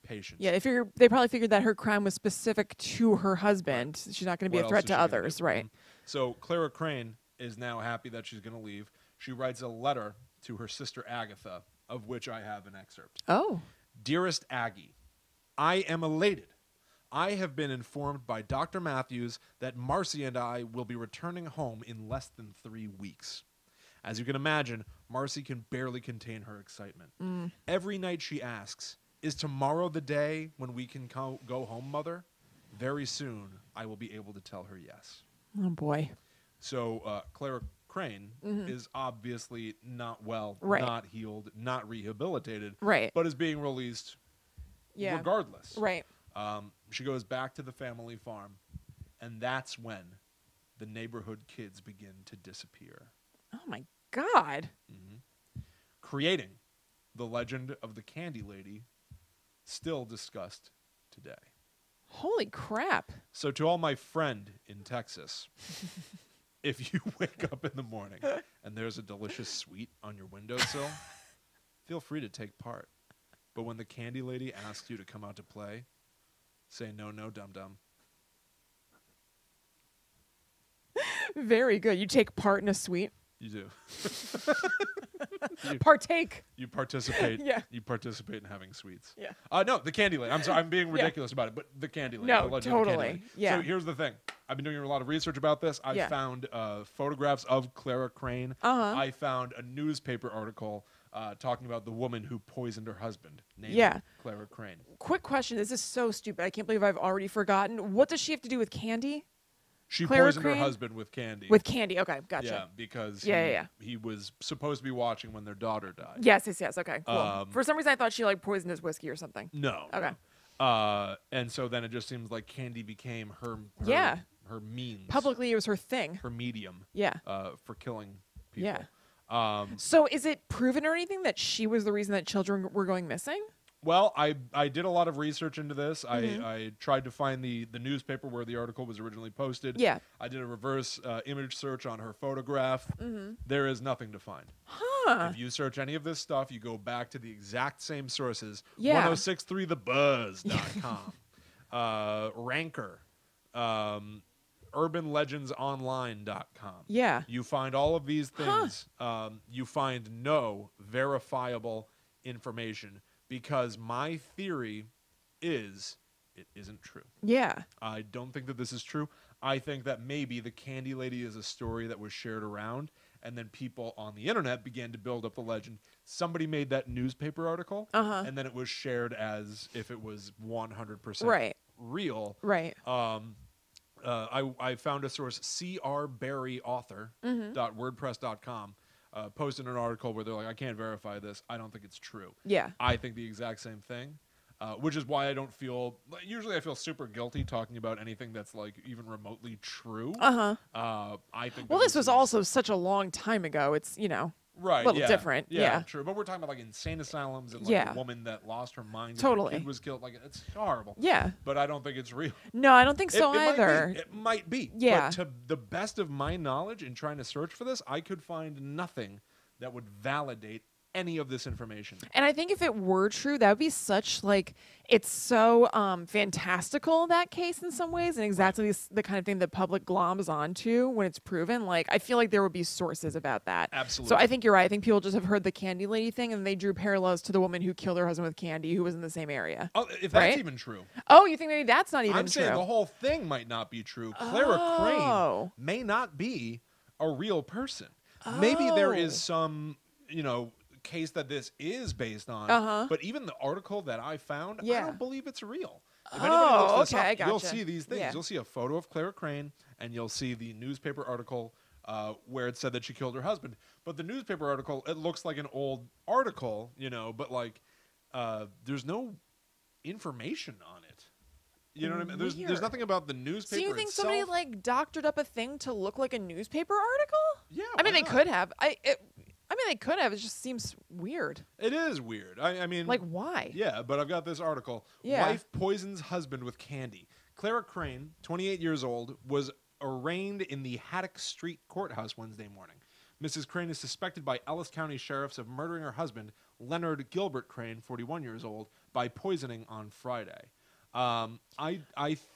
patients. Yeah, they probably figured that her crime was specific to her husband. She's not going to be What a else threat is to she gonna others, do? right? So Clara Crane is now happy that she's going to leave. She writes a letter to her sister Agatha, of which I have an excerpt. Oh. Dearest Aggie, I am elated. I have been informed by Dr. Matthews that Marcy and I will be returning home in less than 3 weeks. As you can imagine, Marcy can barely contain her excitement. Every night she asks, "Is tomorrow the day when we can go home, Mother?" Very soon, I will be able to tell her yes. Oh, boy. So Clara Crane is obviously not well, Right. not healed, not rehabilitated, Right. but is being released Yeah. regardless. Right. She goes back to the family farm, and that's when the neighborhood kids begin to disappear, Oh, my God. creating the legend of the Candy Lady, still discussed today. Holy crap. So to all my friend in Texas, if you wake up in the morning and there's a delicious sweet on your windowsill, feel free to take part. But when the Candy Lady asks you to come out to play, say no, no, dum-dum. Very good. You take part in a suite. You do. Partake. You participate. Yeah. You participate in having sweets. Yeah. No, the candy lady. I'm sorry. I'm being ridiculous about it, but the candy lady. No, the legend of the candy totally. lady. Yeah. So here's the thing. I've been doing a lot of research about this. I found photographs of Clara Crane. I found a newspaper article talking about the woman who poisoned her husband named Clara Crane. Quick question. This is so stupid. I can't believe I've already forgotten. What does she have to do with candy? She Clara poisoned Crane? her husband with candy. With candy. Okay, gotcha. Yeah, because Yeah. he was supposed to be watching when their daughter died. Yes. Okay, cool. For some reason, I thought she like poisoned his whiskey or something. No. Okay. And so then it just seems like candy became her means. Publicly, it was her thing. Her medium. Yeah. For killing people. Yeah. So is it proven or anything that she was the reason that children were going missing? Well, I did a lot of research into this. I tried to find the newspaper where the article was originally posted. Yeah. I did a reverse image search on her photograph. There is nothing to find. Huh. If you search any of this stuff, you go back to the exact same sources. Yeah. 1063thebuzz.com. Ranker. urbanlegendsonline.com. Yeah. You find all of these things. You find no verifiable information because my theory is it isn't true. Yeah. I don't think that this is true. I think that maybe the candy lady is a story that was shared around, and then people on the internet began to build up the legend. Somebody made that newspaper article, and then it was shared as if it was 100% real. Right. I found a source, crbarryauthor.wordpress.com, posted an article where they're like, I can't verify this. I don't think it's true. Yeah. I think the exact same thing, which is why I don't feel, usually I feel super guilty talking about anything that's like even remotely true. I think. Well, this was also such a long time ago. It's, right, a little different. Yeah. True. But we're talking about like insane asylums and like a woman that lost her mind. Totally. And kid was killed. Like, it's horrible. Yeah. But I don't think it's real. No, I don't think so It either. might be. Yeah. But to the best of my knowledge in trying to search for this, I could find nothing that would validate any of this information. And I think if it were true, that would be such like, it's so fantastical, that case in some ways, and exactly the kind of thing the public gloms onto when it's proven. Like, I feel like there would be sources about that. Absolutely. So I think you're right. I think people just have heard the candy lady thing and they drew parallels to the woman who killed her husband with candy who was in the same area. Oh, if that's even true. Oh, you think maybe that's not even I'm true? saying the whole thing might not be true. Clara Crane may not be a real person. Maybe there is some, case that this is based on, but even the article that I found, I don't believe it's real. If anybody looks this up, gotcha. you'll see these things. Yeah. You'll see a photo of Clara Crane, and you'll see the newspaper article where it said that she killed her husband. But the newspaper article, it looks like an old article, but like there's no information on it. You know what I mean? There's nothing about the newspaper. So you think itself. somebody like doctored up a thing to look like a newspaper article? Yeah. I mean, why they not? could have. They could have. It just seems weird. It is weird. I mean, like, why? Yeah, but I've got this article. Yeah. Wife poisons husband with candy. Clara Crane, 28 years old, was arraigned in the Haddock Street courthouse Wednesday morning. Mrs. Crane is suspected by Ellis County sheriffs of murdering her husband, Leonard Gilbert Crane, 41 years old, by poisoning on Friday. I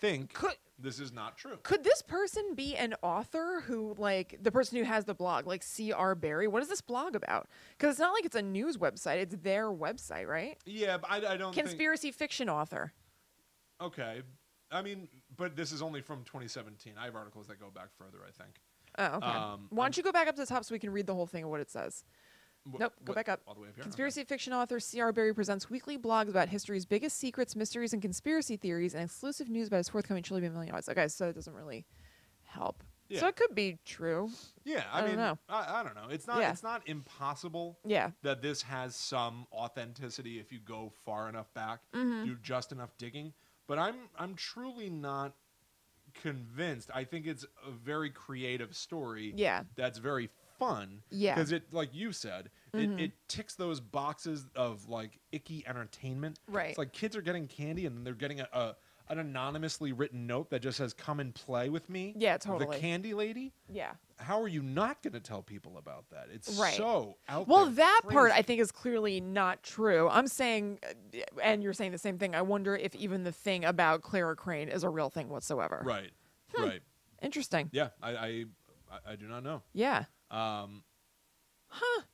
think this is not true. Could this person be an author who, like, the person who has the blog, like C.R. Barry? What is this blog about? Because it's not like it's a news website. It's their website, right? Yeah, but I don't Conspiracy fiction author. Okay. I mean, but this is only from 2017. I have articles that go back further, I think. Oh, okay. Why don't you go back up to the top so we can read the whole thing of what it says? Nope, go back up. All the way up here? Conspiracy fiction author C.R. Barry presents weekly blogs about history's biggest secrets, mysteries, and conspiracy theories, and exclusive news about his forthcoming Chili Million odds. Okay, so it doesn't really help. Yeah. So it could be true. Yeah, I mean, don't know. I don't know. It's not. Yeah. It's not impossible. Yeah. That this has some authenticity if you go far enough back, do just enough digging. But I'm truly not convinced. I think it's a very creative story. Yeah. That's very fun. Yeah. Because it, like you said, it ticks those boxes of like icky entertainment. Right. It's like kids are getting candy and then they're getting an anonymously written note that just says, "Come and play with me." Yeah, totally. The candy lady. Yeah. How are you not going to tell people about that? It's Right. so out Well, there. that part crazy. I think is clearly not true. I'm saying, and you're saying the same thing. I wonder if even the thing about Clara Crane is a real thing whatsoever. Right. Right. Interesting. Yeah. I I do not know. Yeah.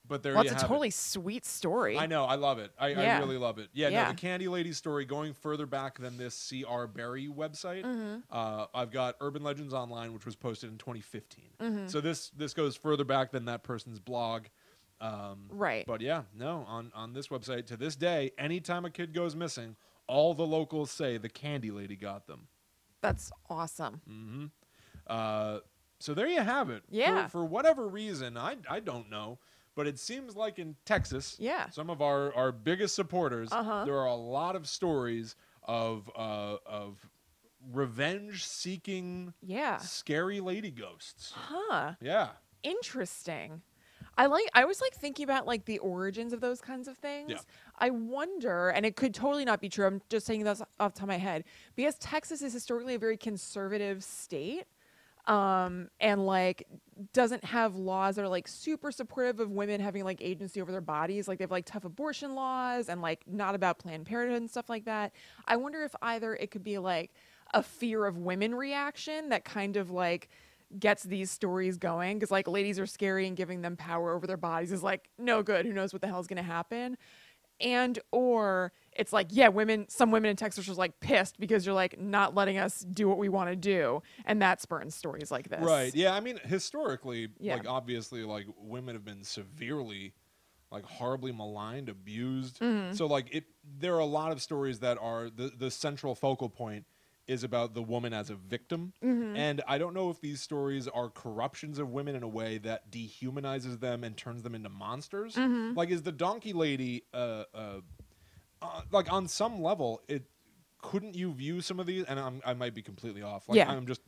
But there Well, you it's a have totally it. sweet story. I know. I love it. I Yeah. really love it. Yeah, Yeah. no, the Candy Lady story, going further back than this C.R. Berry website, I've got Urban Legends Online, which was posted in 2015. So this goes further back than that person's blog. Right. But yeah, no, on this website, to this day, anytime a kid goes missing, all the locals say the Candy Lady got them. That's awesome. So there you have it. Yeah. For whatever reason, I don't know, but it seems like in Texas, some of our biggest supporters, there are a lot of stories of revenge-seeking, scary lady ghosts. Huh. Yeah. Interesting. I always like thinking about like the origins of those kinds of things. Yeah. I wonder, and it could totally not be true, I'm just saying this off the top of my head, because Texas is historically a very conservative state, and like doesn't have laws that are like super supportive of women having like agency over their bodies. Like they have like tough abortion laws and like not about Planned Parenthood and stuff like that. I wonder if either it could be like a fear of women reaction that kind of like gets these stories going, because like ladies are scary and giving them power over their bodies is like no good. Who knows what the hell is going to happen? And or it's like, yeah, some women in Texas are like pissed because you're like not letting us do what we want to do, and that spurns stories like this. Right. Yeah. I mean, historically, like obviously, like women have been severely, like horribly maligned, abused. So like there are a lot of stories that are the central focal point is about the woman as a victim. And I don't know if these stories are corruptions of women in a way that dehumanizes them and turns them into monsters. Like, is the donkey lady, like on some level, couldn't you view some of these? And I might be completely off. Like, I'm just,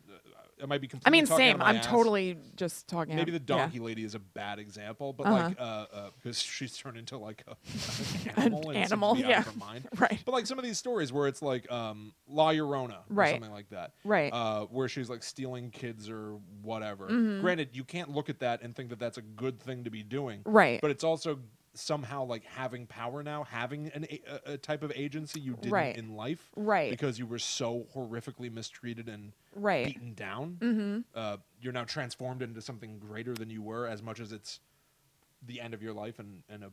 I might be completely. I mean, talking out same. of my I'm ass. totally just talking. Maybe the donkey lady is a bad example, but like, because she's turned into like an animal. And seems to be out of her mind. Right. But like some of these stories where it's like La Llorona or something like that, right? Where she's like stealing kids or whatever. Granted, you can't look at that and think that that's a good thing to be doing, right? But it's also somehow like having power now, having a type of agency you didn't in life, because you were so horrifically mistreated and beaten down. You're now transformed into something greater than you were, as much as it's the end of your life and a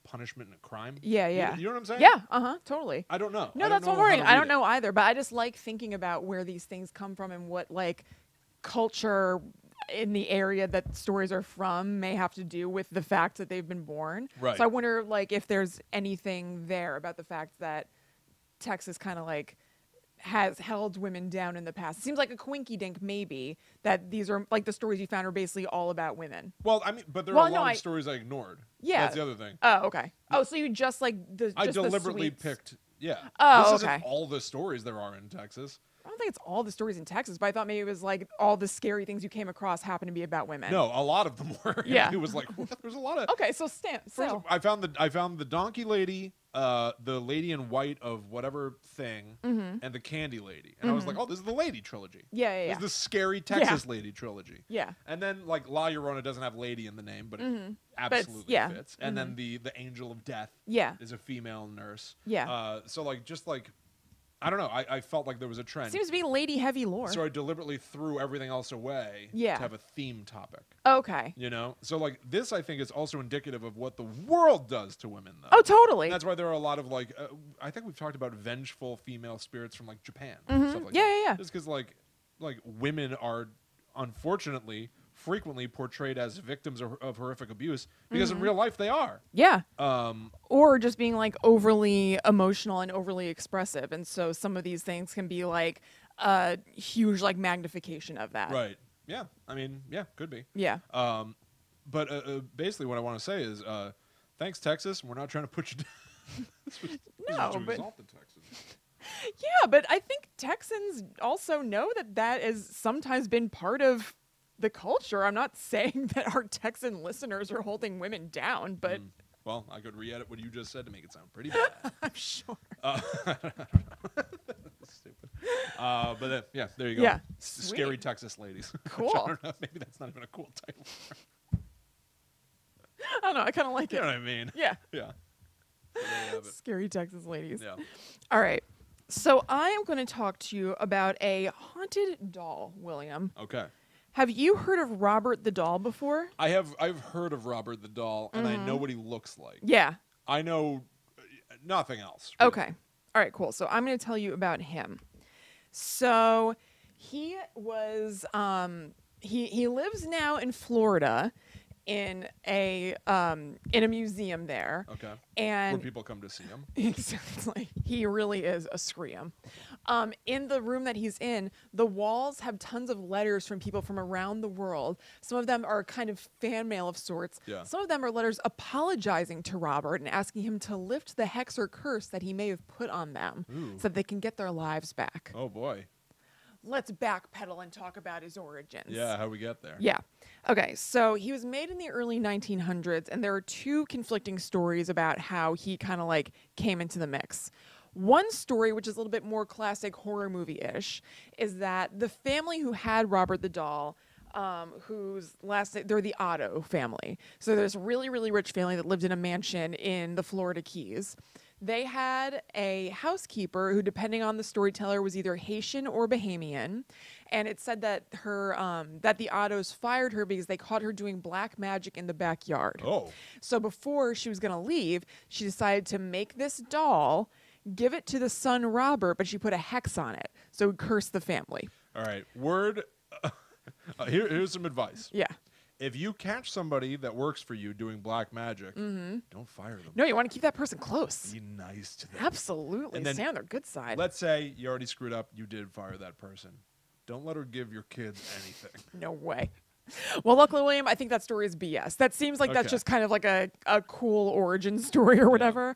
punishment and a crime. Yeah. You know what I'm saying? Yeah. Totally. I don't know. No, that's what I'm worrying. I don't know either, but I just like thinking about where these things come from and what like culture in the area that stories are from may have to do with the fact that they've been born. Right. So I wonder like if there's anything there about the fact that Texas kind of like has held women down in the past. It seems like a coinky dink maybe that these are like the stories you found are basically all about women. Well, I mean, but there are a lot of stories I ignored. Yeah. That's the other thing. Oh, okay. Oh, so you just like I deliberately picked. Yeah. Oh, this okay. isn't all the stories there are in Texas. I don't think it's all the stories in Texas, but I thought maybe it was like all the scary things you came across happen to be about women. No, a lot of them were. Yeah. It was like, what? There's a lot of. Okay, so First, I found the donkey lady, the lady in white of whatever thing, and the candy lady, and I was like, oh, this is the lady trilogy. Yeah. This is the scary Texas lady trilogy. Yeah. And then like La Llorona doesn't have lady in the name, but it absolutely fits. And then the angel of death. Is a female nurse. Yeah. So like just like. I don't know. I felt like there was a trend. Seems to be lady heavy lore. So I deliberately threw everything else away to have a theme topic. Okay. You know? So like this I think is also indicative of what the world does to women though. Oh, totally. And that's why there are a lot of like I think we've talked about vengeful female spirits from like Japan and stuff like that. Yeah. Just cuz like women are unfortunately frequently portrayed as victims of horrific abuse because in real life they are. Yeah. Or just being like overly emotional and overly expressive, and so some of these things can be like a huge like magnification of that. Right. Yeah. I mean, yeah, could be. Yeah. But basically what I want to say is thanks Texas, we're not trying to put you down. this was but result in Texas. Yeah, but I think Texans also know that has sometimes been part of the culture. I'm not saying that our Texan listeners are holding women down, but well, I could re-edit what you just said to make it sound pretty bad. I'm sure. Stupid. But yeah, there you go. Yeah. Scary Texas ladies. Cool. I don't know, maybe that's not even a cool title. I don't know. I kind of like You it. know what I mean? Yeah. Yeah. So there you have it. Scary Texas ladies. Yeah. All right. So I am going to talk to you about a haunted doll, William. Okay. Have you heard of Robert the Doll before? I've heard of Robert the Doll, and I know what he looks like. Yeah. I know nothing else. Really. Okay. All right, cool. So I'm going to tell you about him. So he was he lives now in Florida in a museum there. Okay. And where people come to see him. Exactly. He really is a scream. In the room that he's in, the walls have tons of letters from people from around the world. Some of them are kind of fan mail of sorts. Yeah. Some of them are letters apologizing to Robert and asking him to lift the hex or curse that he may have put on them so that they can get their lives back. Oh, boy. Let's backpedal and talk about his origins. Yeah, how we get there. Yeah. Okay, so he was made in the early 1900s, and there are two conflicting stories about how he kind of like came into the mix. One story, which is a little bit more classic horror movie-ish, is that the family who had Robert the Doll, whose last name, they're the Otto family. So there's a really, really rich family that lived in a mansion in the Florida Keys. They had a housekeeper who, depending on the storyteller, was either Haitian or Bahamian. And it said that that the Ottos fired her because they caught her doing black magic in the backyard. Oh. So before she was going to leave, she decided to make this doll, give it to the son Robert, but she put a hex on it. So it would curse the family. All right. Word. Here's some advice. Yeah. If you catch somebody that works for you doing black magic, don't fire them. No, you want to keep that person close. Be nice to them. Absolutely. And then Stay on their good side. Let's say you already screwed up. You did fire that person. Don't let her give your kids anything. No way. Well, luckily, William, I think that story is BS. That seems like that's Okay. just kind of like a cool origin story or whatever.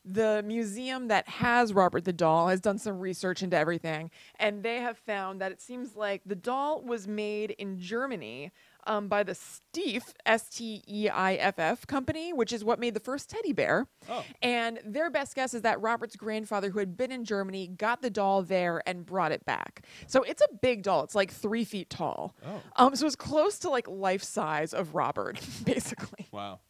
The museum that has Robert the Doll has done some research into everything, and they have found that it seems like the doll was made in Germany by the Steiff, Steiff company, which is what made the first teddy bear. Oh. And their best guess is that Robert's grandfather, who had been in Germany, got the doll there and brought it back. So it's a big doll. It's like 3 feet tall. Oh. So it's close to like life size of Robert, basically. Wow.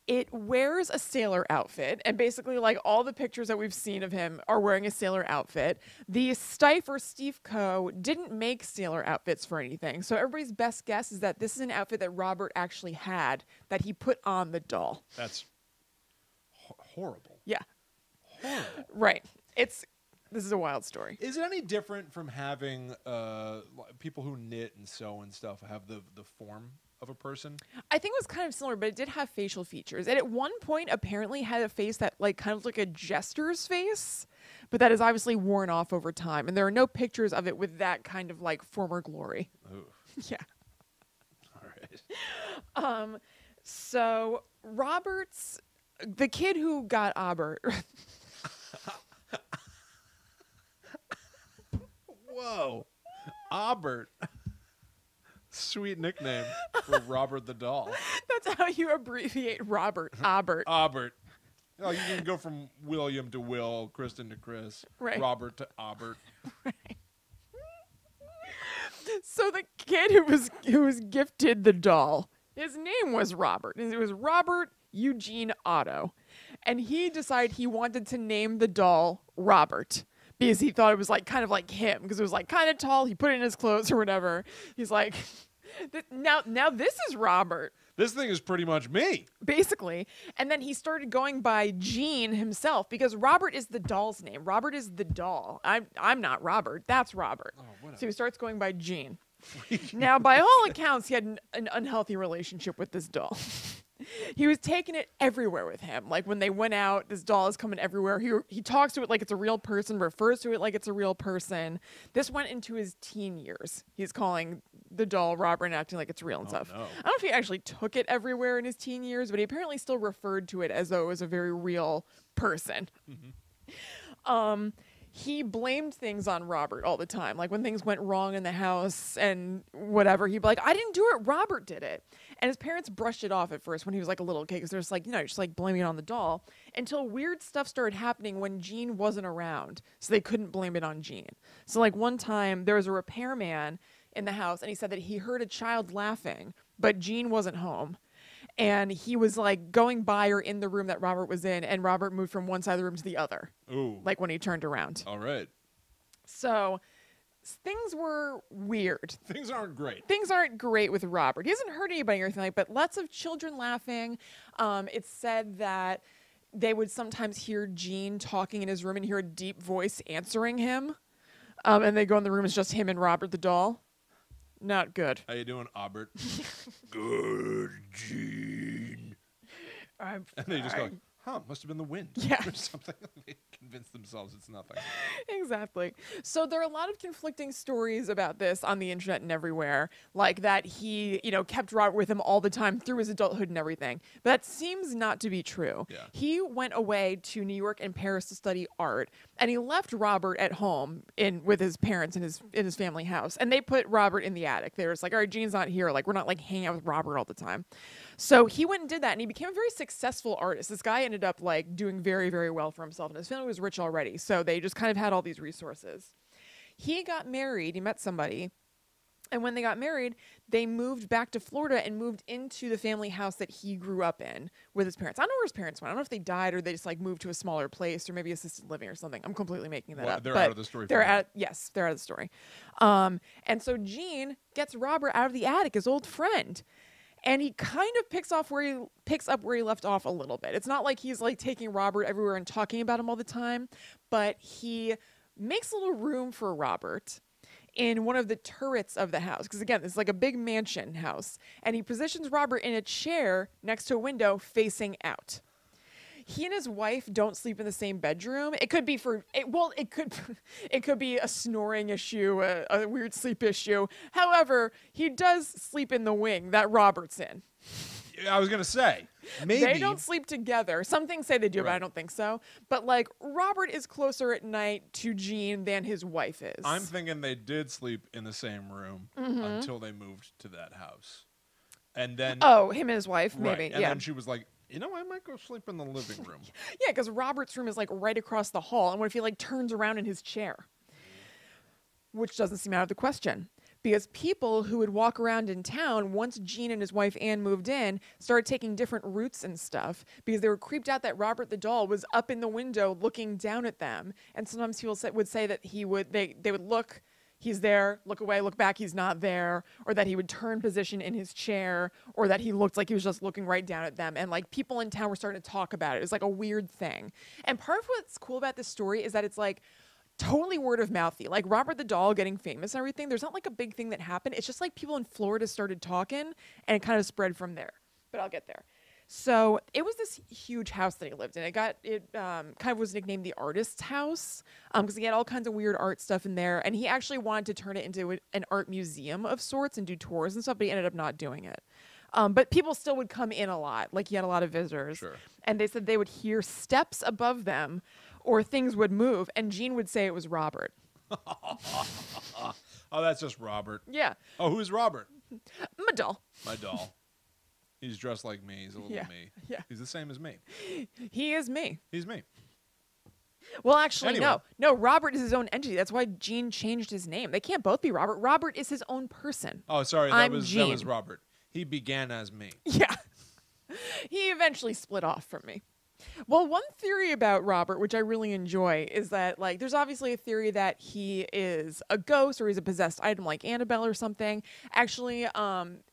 It wears a sailor outfit, and basically, like, all the pictures that we've seen of him are wearing a sailor outfit. The Steiff or Steiff Co. didn't make sailor outfits for anything, so everybody's best guess is that this is an outfit that Robert actually had that he put on the doll. That's horrible. Yeah, Horrible. right. This is a wild story. Is it any different from having people who knit and sew and stuff have the form of a person? I think it was kind of similar, but it did have facial features. And at one point, apparently had a face that like kind of like a jester's face, but that is obviously worn off over time. And there are no pictures of it with that kind of like former glory. Ooh. Yeah. All right. So the kid who got Albert. Whoa. Albert. Sweet nickname for Robert the Doll. That's how you abbreviate Robert. Albert. Albert. Oh, you can go from William to Will, Kristen to Chris, Right. Robert to Albert. Right. So the kid who was gifted the doll, his name was Robert. It was Robert Eugene Otto. And he decided he wanted to name the doll Robert because he thought it was like kind of like him because it was like kind of tall. He put it in his clothes or whatever. He's like, now this is Robert. This thing is pretty much me. Basically. And then he started going by Gene himself because Robert is the doll's name. Robert is the doll. I'm not Robert. That's Robert. So he starts going by Gene. Now, by all accounts, he had an unhealthy relationship with this doll. He was taking it everywhere with him. Like when they went out, this doll is coming everywhere. He talks to it like it's a real person, refers to it like it's a real person. This went into his teen years. He's calling the doll Robert and acting like it's real and stuff. No. I don't know if he actually took it everywhere in his teen years, but he apparently still referred to it as though it was a very real person. Mm-hmm. He blamed things on Robert all the time. Like when things went wrong in the house and whatever, he'd be like, I didn't do it, Robert did it. And his parents brushed it off at first when he was like a little kid because they're just like, you're just like blaming it on the doll until weird stuff started happening when Gene wasn't around. So they couldn't blame it on Gene. So like one time there was a repairman in the house and he said that he heard a child laughing, but Gene wasn't home. And he was like going by or in the room that Robert was in, and Robert moved from one side of the room to the other. Ooh. Like when he turned around. All right. So things were weird. Things aren't great. Things aren't great with Robert. He hasn't hurt anybody or anything like, but lots of children laughing. It's said that they would sometimes hear Gene talking in his room and hear a deep voice answering him. And they go in the room, it's just him and Robert the doll. Not good. How you doing, Albert? Good, Gene. I'm And they just go, fine. must have been the wind. Yeah. Or something. They convince themselves it's nothing. Exactly. So there are a lot of conflicting stories about this on the internet and everywhere, like that he, kept Robert with him all the time through his adulthood and everything. But that seems not to be true. Yeah. He went away to New York and Paris to study art, and he left Robert at home with his parents in his family house, and they put Robert in the attic. They were just like, all right, Gene's not here. Like, we're not like hanging out with Robert all the time. So he went and did that, and he became a very successful artist. This guy ended up like doing very, very well for himself, and his family was rich already. So they just kind of had all these resources. He got married. He met somebody. And when they got married, they moved back to Florida and moved into the family house that he grew up in with his parents. I don't know where his parents went. I don't know if they died or they just like moved to a smaller place or maybe assisted living or something. I'm completely making that up. They're but out of the story. Yes, they're out of the story. And so Gene gets Robert out of the attic, his old friend. And he kind of picks up where he left off a little bit. It's not like he's like taking Robert everywhere and talking about him all the time, but he makes a little room for Robert in one of the turrets of the house. Because again, it's like a big mansion house. And he positions Robert in a chair next to a window facing out. He and his wife don't sleep in the same bedroom. It could be it could be a snoring issue, a weird sleep issue. However, he does sleep in the wing that Robert's in. I was gonna say, maybe They don't sleep together. Some things say they do, but I don't think so. But like Robert is closer at night to Gene than his wife is. I'm thinking they did sleep in the same room until they moved to that house, and then him and his wife, right, maybe. and Yeah. then she was like, I might go sleep in the living room. Yeah, because Robert's room is like right across the hall, and what if he like turns around in his chair? Which doesn't seem out of the question. Because people who would walk around in town, once Gene and his wife Anne moved in, started taking different routes and stuff because they were creeped out that Robert the doll was up in the window looking down at them. And sometimes people would say that they would look, he's there, look away, look back, he's not there, or that he would turn position in his chair, or that he looked like he was just looking right down at them. And like people in town were starting to talk about it. It was like a weird thing. And part of what's cool about this story is that it's like totally word of mouthy. Like Robert the doll getting famous and everything, there's not like a big thing that happened. It's just like people in Florida started talking and it kind of spread from there. But I'll get there. So it was this huge house that he lived in. It kind of was nicknamed the artist's house because he had all kinds of weird art stuff in there. And he actually wanted to turn it into an art museum of sorts and do tours and stuff, but he ended up not doing it. But people still would come in a lot. Like he had a lot of visitors. Sure. And they said they would hear steps above them or things would move. And Gene would say it was Robert. Oh, that's just Robert. Yeah. Oh, who's Robert? My doll. My doll. He's dressed like me. He's a little me. Yeah. He's the same as me. He is me. He's me. Well, actually, Anyway. No, Robert is his own entity. That's why Gene changed his name. They can't both be Robert. Robert is his own person. Oh, sorry. I'm That was Gene. Robert. He began as me. Yeah. He eventually split off from me. Well, one theory about Robert, which I really enjoy, is that, like, there's obviously a theory that he is a ghost or he's a possessed item like Annabelle or something. Actually,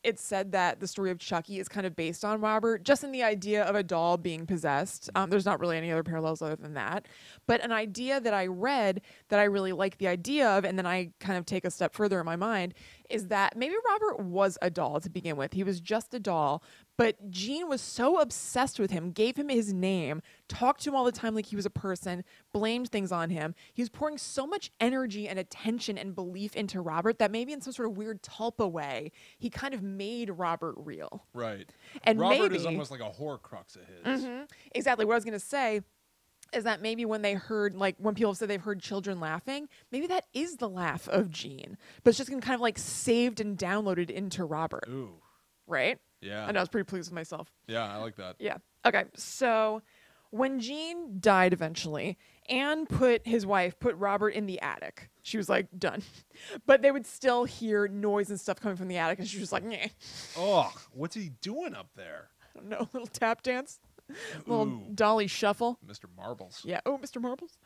it's said that the story of Chucky is kind of based on Robert, just in the idea of a doll being possessed. There's not really any other parallels other than that. But an idea that I read that I really like the idea of, and then I kind of take a step further in my mind, is that maybe Robert was a doll to begin with. He was just a doll, but Gene was so obsessed with him, gave him his name, talked to him all the time like he was a person, blamed things on him. He was pouring so much energy and attention and belief into Robert that maybe in some sort of weird tulpa way, he kind of made Robert real. Right. And Robert maybe, is almost like a Horcrux of his. exactly what I was going to say is that maybe when they heard, like when people said they've heard children laughing, maybe that is the laugh of Gene, but it's just kind of like saved and downloaded into Robert. Ooh. Right? Yeah. I know, I was pretty pleased with myself. Yeah, I like that. Yeah. Okay. So when Gene died eventually, Anne put Robert in the attic. She was like, done. But they would still hear noise and stuff coming from the attic, and she was like, nah. Oh, what's he doing up there? I don't know, little tap dance. Little Ooh. dolly shuffle. Mr. Marbles. Yeah. Oh, Mr. Marbles.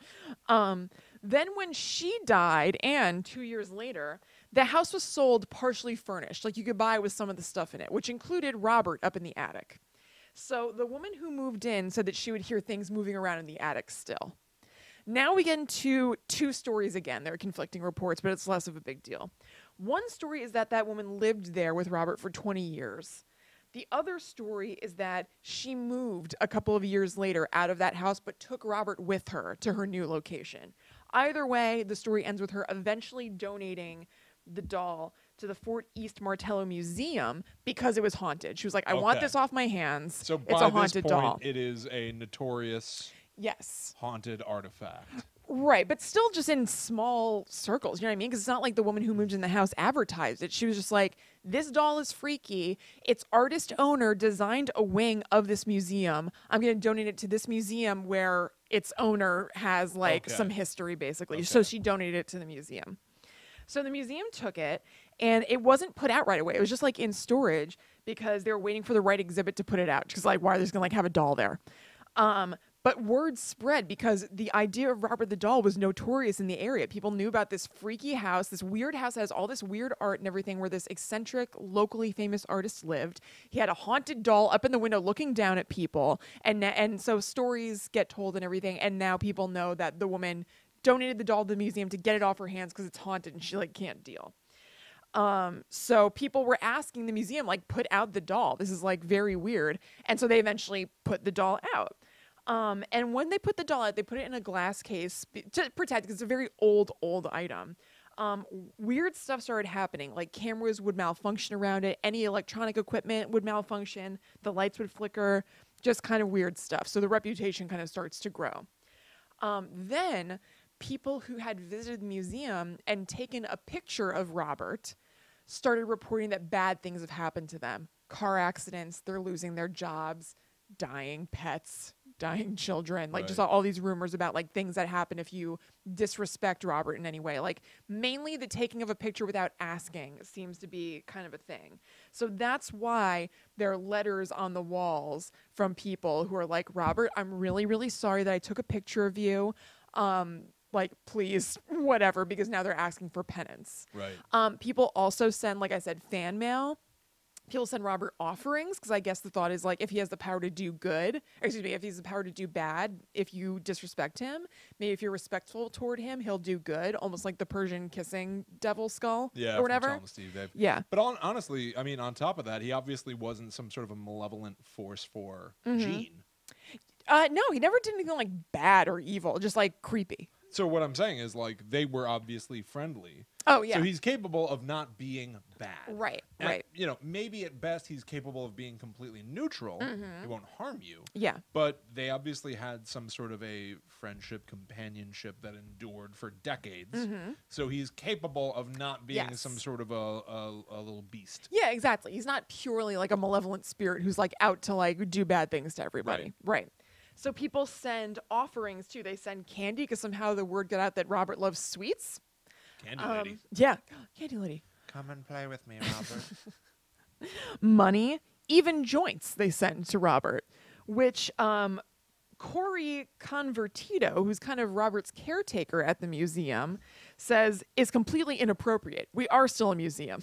Then when she died, and 2 years later, the house was sold partially furnished. Like you could buy with some of the stuff in it, which included Robert up in the attic. So the woman who moved in said that she would hear things moving around in the attic still. Now we get into two stories again. There are conflicting reports, but it's less of a big deal. One story is that that woman lived there with Robert for 20 years. The other story is that she moved a couple of years later out of that house, but took Robert with her to her new location. Either way, the story ends with her eventually donating the doll to the Fort East Martello Museum because it was haunted. She was like, I want this off my hands. So it's by a haunted this point, doll. it is a notorious Yes. haunted artifact. Right, but still just in small circles, you know what I mean? Because it's not like the woman who moved in the house advertised it. She was just like, this doll is freaky. Its artist owner designed a wing of this museum. I'm going to donate it to this museum where its owner has like some history, basically. So she donated it to the museum. So the museum took it, and it wasn't put out right away. It was just like in storage because they were waiting for the right exhibit to put it out. Because like, why are they just going to like have a doll there? But word spread because the idea of Robert the Doll was notorious in the area. People knew about this freaky house, this weird house that has all this weird art and everything where this eccentric, locally famous artist lived. He had a haunted doll up in the window looking down at people. And so stories get told and everything. And now people know that the woman donated the doll to the museum to get it off her hands because it's haunted and she like can't deal. So people were asking the museum, like, put out the doll. This is like very weird. And so they eventually put the doll out. And when they put the doll out, they put it in a glass case to protect because it's a very old item. Weird stuff started happening, like cameras would malfunction around it. Any electronic equipment would malfunction. The lights would flicker, just kind of weird stuff. So the reputation kind of starts to grow. Then people who had visited the museum and taken a picture of Robert started reporting that bad things have happened to them. Car accidents, they're losing their jobs, dying pets, dying children, like just all these rumors about like things that happen if you disrespect Robert in any way. Like mainly the taking of a picture without asking seems to be kind of a thing. So that's why there are letters on the walls from people who are like, Robert, I'm really, really sorry that I took a picture of you. Like, please, whatever, because now they're asking for penance. Right. People also send, like I said, fan mail. People send Robert offerings because I guess the thought is like if he has the power to do good, or excuse me, if he has the power to do bad, if you disrespect him, maybe if you're respectful toward him, he'll do good, almost like the Persian kissing devil skull or whatever. From Steve Dave. Yeah. But honestly, I mean, on top of that, he obviously wasn't some sort of a malevolent force for Gene. No, he never did anything like bad or evil, just like creepy. So what I'm saying is like they were obviously friendly. Oh, yeah. So he's capable of not being bad. Right, And, right. You know, maybe at best he's capable of being completely neutral. He won't harm you. Yeah. But they obviously had some sort of a friendship, companionship that endured for decades. So he's capable of not being some sort of a little beast. Yeah, exactly. He's not purely like a malevolent spirit who's like out to like do bad things to everybody. Right. So people send offerings too. They send candy because somehow the word got out that Robert loves sweets. Candy lady. Yeah, candy lady. Come and play with me, Robert. Money, even joints they send to Robert, which Corey Convertito, who's kind of Robert's caretaker at the museum, says is completely inappropriate. We are still a museum.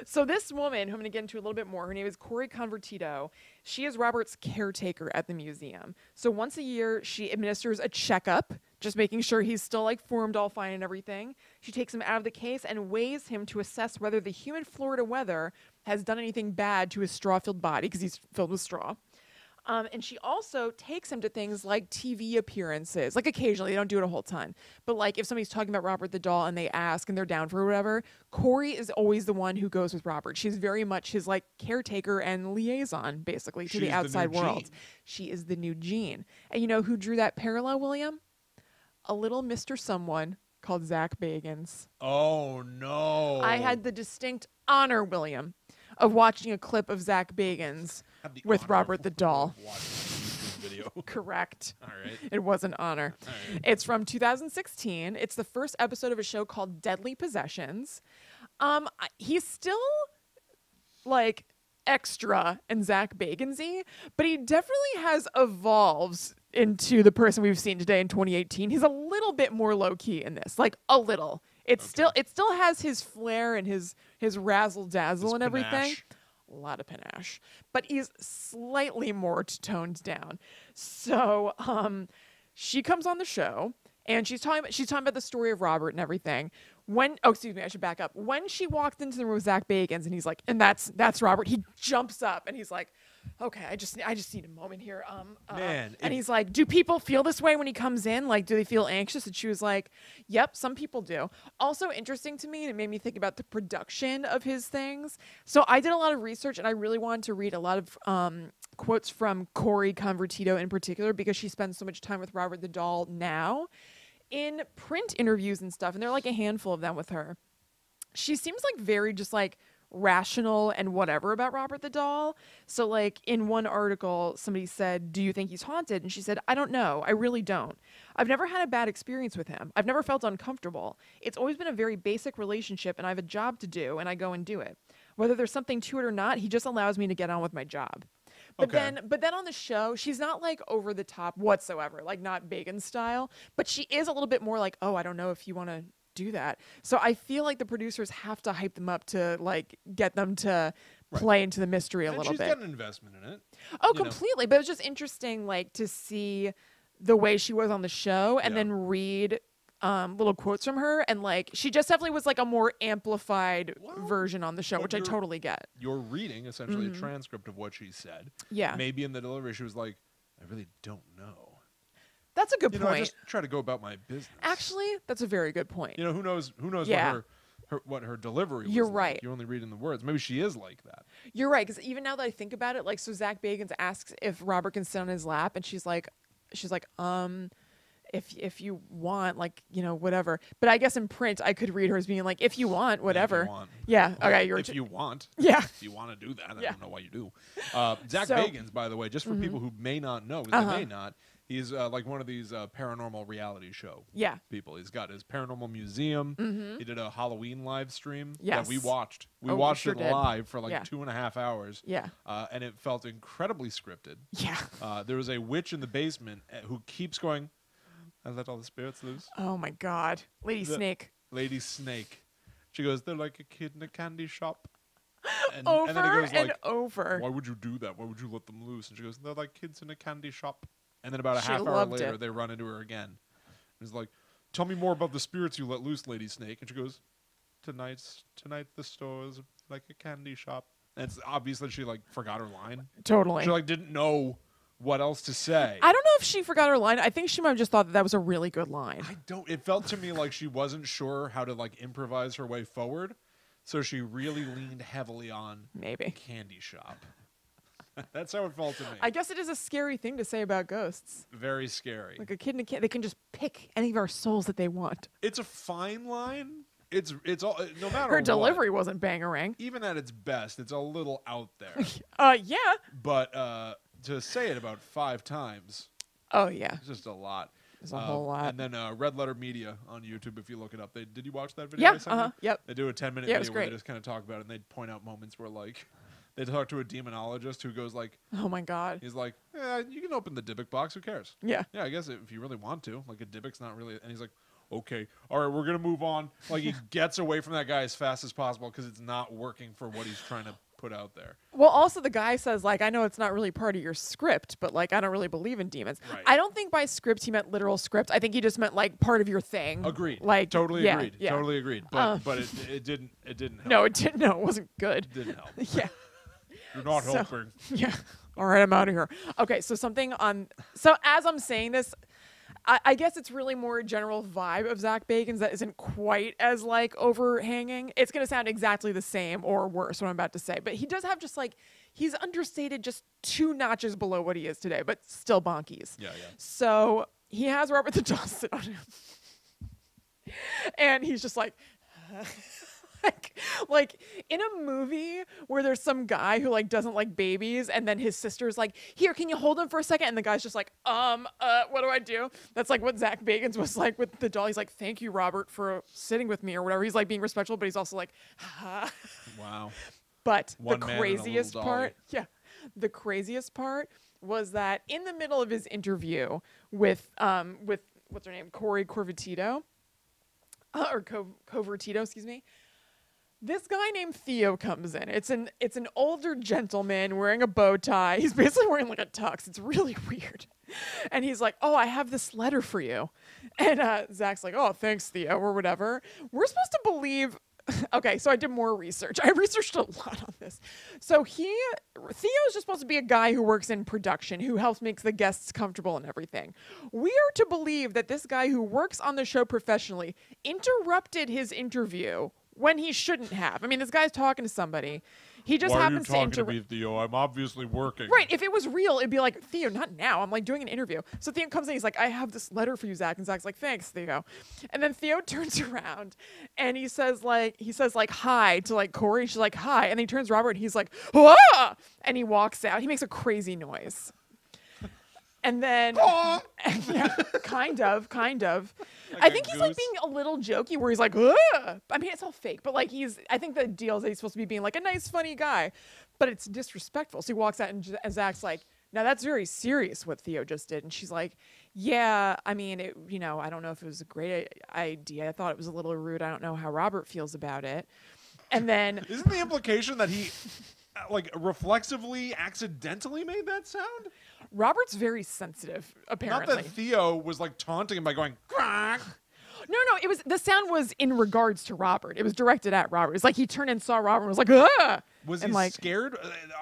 So this woman, who I'm going to get into a little bit more, her name is Corey Convertito. She is Robert's caretaker at the museum. So once a year, she administers a checkup, just making sure he's still like formed all fine and everything. She takes him out of the case and weighs him to assess whether the humid Florida weather has done anything bad to his straw-filled body, because he's filled with straw. And she also takes him to things like TV appearances. Like occasionally, they don't do it a whole ton. But like if somebody's talking about Robert the Doll and they ask and they're down for whatever, Corey is always the one who goes with Robert. She's very much his like caretaker and liaison, basically, to the outside world. She is the new Gene. And you know who drew that parallel, William? A little Mr. Someone called Zach Bagans. Oh, no. I had the distinct honor, William, of watching a clip of Zach Bagans with Robert the Doll. Video. Correct. All right. It was an honor. All right. It's from 2016. It's the first episode of a show called Deadly Possessions. He's still like extra and Zach Bagans-y, but he definitely has evolved into the person we've seen today in 2018. He's a little bit more low key in this, like a little. It still has his flair and his razzle dazzle and everything. Panache. A lot of panache, but he's slightly more toned down. So she comes on the show and she's talking about the story of Robert and everything. Excuse me, I should back up. When she walked into the room with Zach Bagans and he's like, and that's Robert, he jumps up and he's like, okay, I just need a moment here. Man, and he's like, do people feel this way when he comes in? Like, do they feel anxious? And she was like, yep, some people do. Also interesting to me, and it made me think about the production of his things. So I did a lot of research, and I really wanted to read a lot of quotes from Corey Convertito in particular, because she spends so much time with Robert the Doll now in print interviews and stuff, and there are like a handful of them with her. She seems like very just like rational and whatever about Robert the Doll. So like in one article, somebody said, do you think he's haunted? And she said, I don't know. I really don't. I've never had a bad experience with him. I've never felt uncomfortable. It's always been a very basic relationship, and I have a job to do, and I go and do it. Whether there's something to it or not, he just allows me to get on with my job. But then on the show, she's not like over the top whatsoever, like not Bagan style, but she is a little bit more like, oh, I don't know if you want to do that. So I feel like the producers have to hype them up to like get them to play into the mystery a little bit. She's got an investment in it. Oh, completely. But it was just interesting, like, to see the way she was on the show and then read little quotes from her, and like she just definitely was like a more amplified version on the show, which I totally get. You're reading essentially a transcript of what she said. Yeah. What in the delivery she was like, I really don't know. That's a good point. I just try to go about my business. Actually, that's a very good point. Who knows what her delivery was. You're like. right. You're only reading the words. Maybe she is like that. You're right, because even now that I think about it, like, so Zach Bagans asks if Robert can sit on his lap, and she's like, if you want, like, whatever. But I guess in print, I could read her as being like, if you want, whatever. If you want. Yeah. Okay. If you want. Yeah. If you want to do that, I don't know why you do. Zach Bagans, by the way, just for people who may not know, because they may not, he's like one of these paranormal reality show people. He's got his paranormal museum. He did a Halloween live stream that we watched. We watched it live for like 2.5 hours. Yeah. And it felt incredibly scripted. Yeah. There was a witch in the basement who keeps going, I let all the spirits loose. Oh my God. Lady Snake. Lady Snake. She goes, they're like a kid in a candy shop. And, over and then it goes like, over. Why would you do that? Why would you let them loose? And she goes, they're like kids in a candy shop. And then about a half hour later, they run into her again. It's like, tell me more about the spirits you let loose, Lady Snake. And she goes, tonight the store is like a candy shop. And it's obvious that she like forgot her line. Totally. She like didn't know what else to say. I don't know if she forgot her line. I think she might have just thought that was a really good line. It felt to me like she wasn't sure how to like improvise her way forward. So she really leaned heavily on maybe candy shop. That's how it felt to me. I guess it is a scary thing to say about ghosts. Very scary. Like a kid in a candy, they can just pick any of our souls that they want. It's a fine line. It's all, no matter her delivery wasn't bangerang. Even at its best, it's a little out there. Yeah. But to say it about 5 times. Oh yeah. It's just a lot. It's a whole lot. And then Red Letter Media on YouTube, if you look it up. Did you watch that video? Yeah. Yep. They do a 10-minute video where they just kind of talk about it, and they point out moments where like they talk to a demonologist who goes like, oh my God. He's like, yeah, you can open the Dybbuk box. Who cares? Yeah. Yeah, I guess if you really want to. Like a Dybbuk's not really. And he's like, okay, all right, we're gonna move on. Like he gets away from that guy as fast as possible because it's not working for what he's trying to put out there. Well, also the guy says like, I know it's not really part of your script, but like I don't really believe in demons. Right. I don't think by script he meant literal script. I think he just meant like part of your thing. Agreed. Like totally agreed. Yeah. Totally agreed. But it didn't help. No, it didn't. No, it wasn't good. It didn't help. Yeah. You're not helping. Yeah. All right, I'm out of here. Okay, so so as I'm saying this, I guess it's really more a general vibe of Zach Bagans that isn't quite as like overhanging. It's going to sound exactly the same or worse what I'm about to say, but he does have just like, he's understated just 2 notches below what he is today, but still bonkies. Yeah. So he has Robert the Doll sit on him. And he's just like, like in a movie where there's some guy who like doesn't like babies, and then his sister's like, here, can you hold him for a second? And the guy's just like, what do I do? That's like what Zach Bagans was like with the doll. He's like, thank you, Robert, for sitting with me or whatever. He's like being respectful, but he's also like, ha. Wow. But One the man craziest and a little part, dolly. The craziest part was that in the middle of his interview with what's her name, Corey Corvatito, or Covertito, excuse me. This guy named Theo comes in. It's an older gentleman wearing a bow tie. He's basically wearing like a tux. It's really weird. And he's like, "Oh, I have this letter for you." And Zach's like, "Oh, thanks, Theo," or whatever. We're supposed to believe. Okay, so I did more research. I researched a lot on this. So Theo is just supposed to be a guy who works in production, who helps make the guests comfortable and everything. We are to believe that this guy who works on the show professionally interrupted his interview when he shouldn't have. I mean, this guy's talking to somebody. He just happens to interrupt. Why are you talking to me, Theo? I'm obviously working. Right. If it was real, it'd be like, "Theo, not now. I'm like doing an interview." So Theo comes in. He's like, "I have this letter for you, Zach." And Zach's like, "Thanks, Theo." And then Theo turns around and he says hi to like Corey. She's like, "Hi." And then he turns to Robert and he's like, "Ah!" And he walks out. He makes a crazy noise. And then, yeah, kind of. Like I think he's goose. like being a little jokey where he's like, "Ugh." I mean, it's all fake, but like I think the deal is that he's supposed to be being like a nice, funny guy, but it's disrespectful. So he walks out and Zach's like, "Now that's very serious what Theo just did." And she's like, "Yeah, I mean, I don't know if it was a great idea. I thought it was a little rude. I don't know how Robert feels about it." And then Isn't the implication that he like reflexively, accidentally made that sound? Robert's very sensitive, apparently. Not that Theo was like taunting him by going, "Quack." No, the sound was in regards to Robert. It was directed at Robert. It's like he turned and saw Robert and was like, "Ugh!" Was and he like, scared?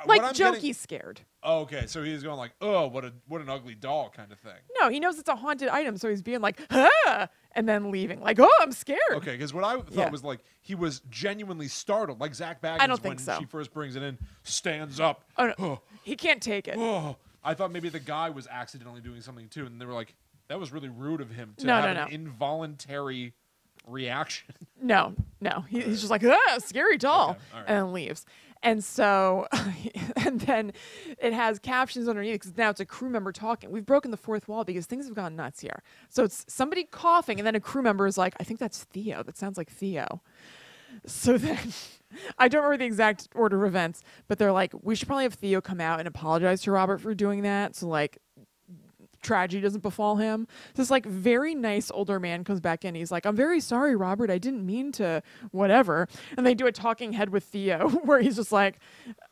Like jokey scared. Oh, okay, so he's going like, "Oh, what an ugly doll," kind of thing. No, he knows it's a haunted item, so he's being like, "Huh," and then leaving like, "Oh, I'm scared." Okay, because what I thought was like he was genuinely startled, like Zach Baggins I don't think when so. she first brings it in, stands up. Oh no, he can't take it. Oh, I thought maybe the guy was accidentally doing something too, and they were like, "That was really rude of him to have an involuntary reaction." No, he's just like, "Scary doll," Okay, all right. and then leaves. And so, and then it has captions underneath because now it's a crew member talking. We've broken the fourth wall because things have gone nuts here. So it's somebody coughing, and then a crew member is like, "I think that's Theo. That sounds like Theo." So then, I don't remember the exact order of events, but they're like, "We should probably have Theo come out and apologize to Robert for doing that." So like, tragedy doesn't befall him. This like very nice older man comes back in. He's like, "I'm very sorry, Robert. I didn't mean to whatever." And they do a talking head with Theo where he's just like,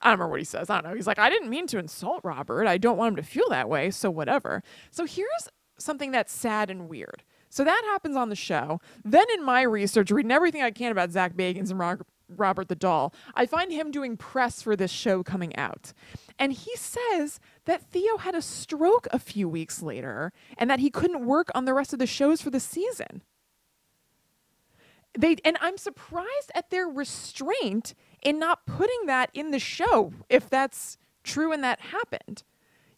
I don't remember what he says. I don't know. He's like, "I didn't mean to insult Robert. I don't want him to feel that way. So whatever." So here's something that's sad and weird. So that happens on the show. Then in my research, reading everything I can about Zach Bagans and Robert the Doll, I find him doing press for this show coming out. And he says that Theo had a stroke a few weeks later and that he couldn't work on the rest of the shows for the season. And I'm surprised at their restraint in not putting that in the show if that's true and that happened.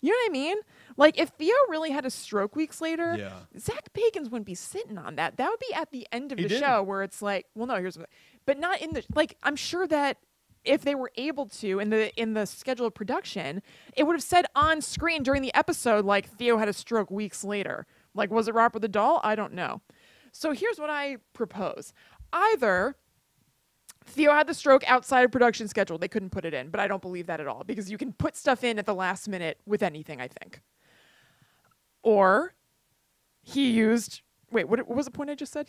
You know what I mean? Like, if Theo really had a stroke weeks later, Zach Bagans wouldn't be sitting on that. That would be at the end of the show where it's like, well, no, here's what, but not in the, like, I'm sure that if they were able to in the schedule of production, it would have said on screen during the episode, like, Theo had a stroke weeks later. Like, was it Robert the Doll? I don't know. So here's what I propose. Either Theo had the stroke outside of production schedule. They couldn't put it in, but I don't believe that at all because you can put stuff in at the last minute with anything, I think. Or he used, wait, what was the point I just said?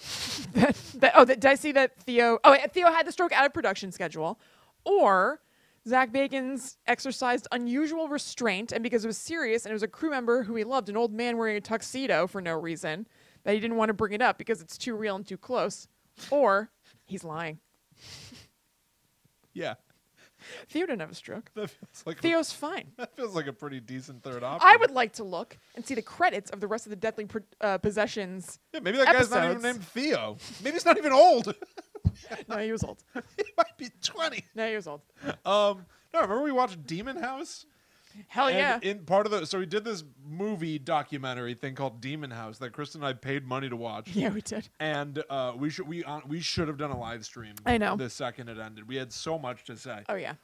Did I see that Theo had the stroke out of production schedule. Or Zach Bagans exercised unusual restraint, and because it was serious and it was a crew member who he loved, an old man wearing a tuxedo for no reason, that he didn't want to bring it up because it's too real and too close. Or he's lying. Yeah. Theo didn't have a stroke. That feels like Theo's fine. That feels like a pretty decent third option. I would like to look and see the credits of the rest of the Deathly Possessions. Yeah, maybe that guy's not even named Theo. Maybe he's not even old. No, he was old. He might be 20. No, he was old. No, remember we watched Demon House? Hell yeah. And in part of so we did this movie documentary thing called Demon House that Kristen and I paid money to watch. Yeah, we did. And we should have done a live stream. I know. The second it ended, we had so much to say. Oh yeah.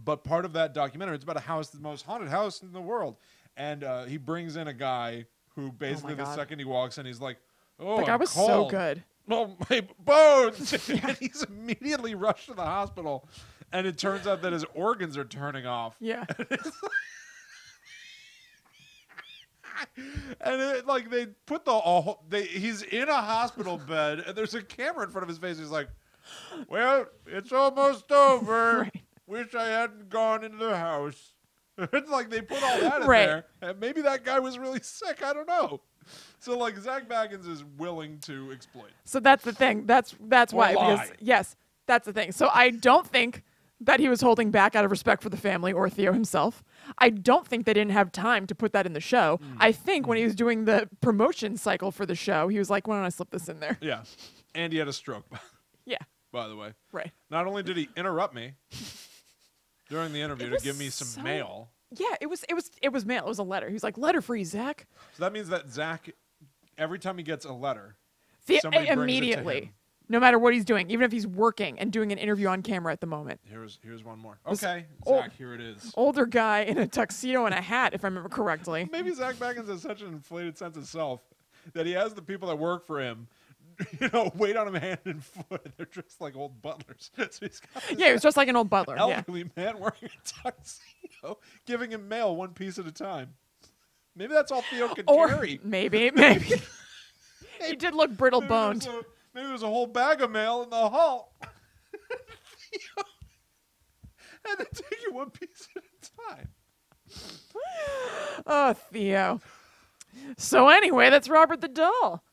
But part of that documentary, it's about a house, the most haunted house in the world, and he brings in a guy who basically the second he walks in, he's like, "Oh, the guy was so good. oh, my bones. And he's immediately rushed to the hospital, and it turns out that his organs are turning off. Yeah. And they put he's in a hospital bed, and there's a camera in front of his face. He's like, well, it's almost over. Right. Wish I hadn't gone into the house. It's like they put all that in Right. there, and maybe that guy was really sick. I don't know. So like Zach Baggins is willing to exploit. So that's the thing. That's why. lie. Because yes, that's the thing. So I don't think that he was holding back out of respect for the family or Theo himself. I don't think they didn't have time to put that in the show. I think when he was doing the promotion cycle for the show, he was like, why don't I slip this in there? Yeah. And he had a stroke, Yeah. by the way. Right. Not only did he interrupt me during the interview It to was give me some so- mail. Yeah, it was mail. It was a letter. He was like, letter for you, Zach. So that means that Zach, every time he gets a letter, The, somebody brings it to immediately. him. No matter what he's doing, even if he's working and doing an interview on camera at the moment. Here's one more. This Okay, old- Zach, here it is. Older guy in a tuxedo and a hat, if I remember correctly. Maybe Zach Baggins has such an inflated sense of self that he has the people that work for him, wait on him hand and foot. They're dressed like old butlers. So he's got this Yeah, he was just like an old butler. Yeah. elderly man wearing a tuxedo, giving him mail one piece at a time. Maybe that's all Theo could Or carry. maybe. He did look brittle boned. Maybe it was a whole bag of mail in the hall. Theo had to take it one piece at a time. Oh, Theo. So anyway, that's Robert the Doll.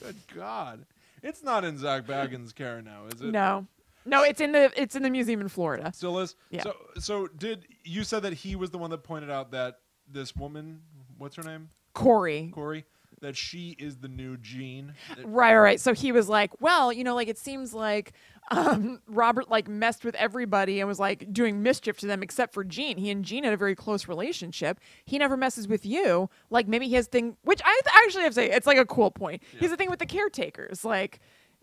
Good God. It's not in Zach Baggins' care now, is it? No, it's in the museum in Florida. Still is? Yeah. So did you said that he was the one that pointed out that this woman, what's her name? Corey. That she is the new Jean. Right. So he was like, well, it seems like Robert messed with everybody and was doing mischief to them except for Jean. He and Jean had a very close relationship. He never messes with you. Maybe he has thing, which I actually have to say, it's a cool point. Yeah. He's the thing with the caretakers.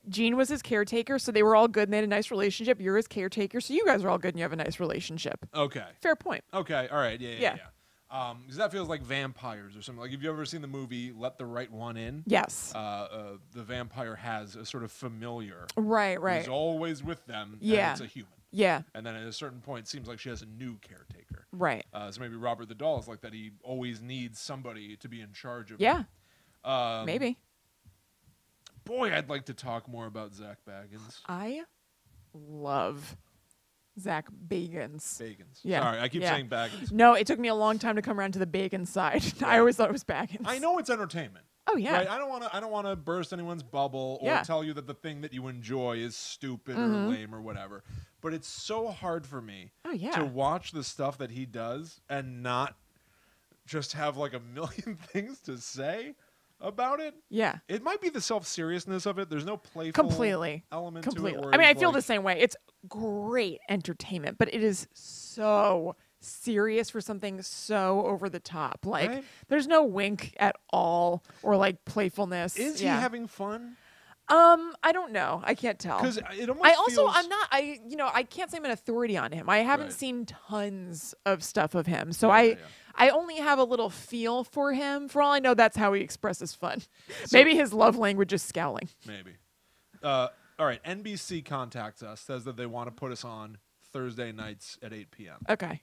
Jean was his caretaker, so they were all good and they had a nice relationship. You're his caretaker, so you guys are all good and you have a nice relationship. Okay. Fair point. Okay. All right. Yeah. Because that feels like vampires or something. Have you ever seen the movie Let the Right One In? Yes. The vampire has a sort of familiar. Right. Who's always with them. Yeah. And it's a human. Yeah. And then at a certain point, it seems like she has a new caretaker. Right. So maybe Robert the Doll is like that. He always needs somebody to be in charge of him. Yeah. Maybe. Boy, I'd like to talk more about Zach Baggins. I love Zach Bagans. Yeah. Sorry, I keep saying Baggins. No, it took me a long time to come around to the Bagans side. Yeah. I always thought it was Baggins. I know it's entertainment. Oh yeah. Right? I don't want to burst anyone's bubble or tell you that the thing that you enjoy is stupid or lame or whatever. But it's so hard for me to watch the stuff that he does and not just have a million things to say about it. Yeah. It might be the self-seriousness of it. There's no playful element to it. I mean, I feel the same way. It's great entertainment, but it is so serious for something so over the top. Right? There's no wink at all or playfulness. Is he having fun? I don't know. I can't tell. Because it almost feels... I can't say I'm an authority on him. I haven't seen tons of stuff of him. So I only have a little feel for him. For all I know, that's how he expresses fun. So, maybe his love language is scowling. Maybe. All right. NBC contacts us, says that they want to put us on Thursday nights at 8 p.m. Okay.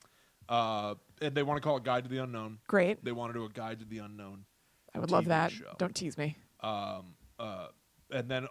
And they want to call it Guide to the Unknown. Great. They want to do a Guide to the Unknown. I would TV love that. show. Don't tease me. And then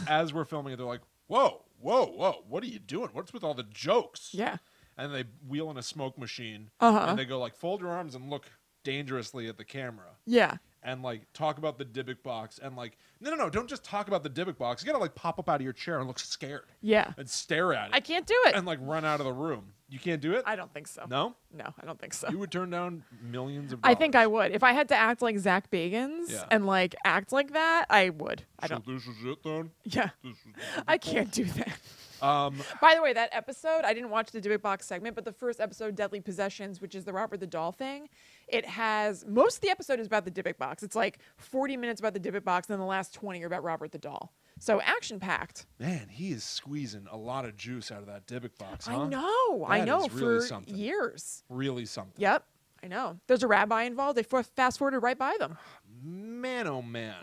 as we're filming it, they're like, whoa, what are you doing? What's with all the jokes? Yeah. And they wheel in a smoke machine. Uh-huh. And they go fold your arms and look dangerously at the camera. Yeah. And talk about the Dybbuk box and no, don't just talk about the Dybbuk box. You gotta pop up out of your chair and look scared. Yeah. And stare at it. I can't do it. And run out of the room. You can't do it? I don't think so. No? No, I don't think so. You would turn down millions of dollars. I think I would. If I had to act like Zach Bagans and act like that, I would. I don't. So this is it then? Yeah. This is I can't do that. By the way, that episode, I didn't watch the Dybbuk box segment, but the first episode, Deadly Possessions, which is the Robert the Doll thing, it has, most of the episode is about the Dybbuk box. It's 40 minutes about the Dybbuk box, and then the last 20 are about Robert the Doll. So action-packed. Man, he is squeezing a lot of juice out of that Dybbuk box, huh? I know. That is really for something. years. Really something. Yep. I know. There's a rabbi involved. They fast-forwarded right by them. man, oh man.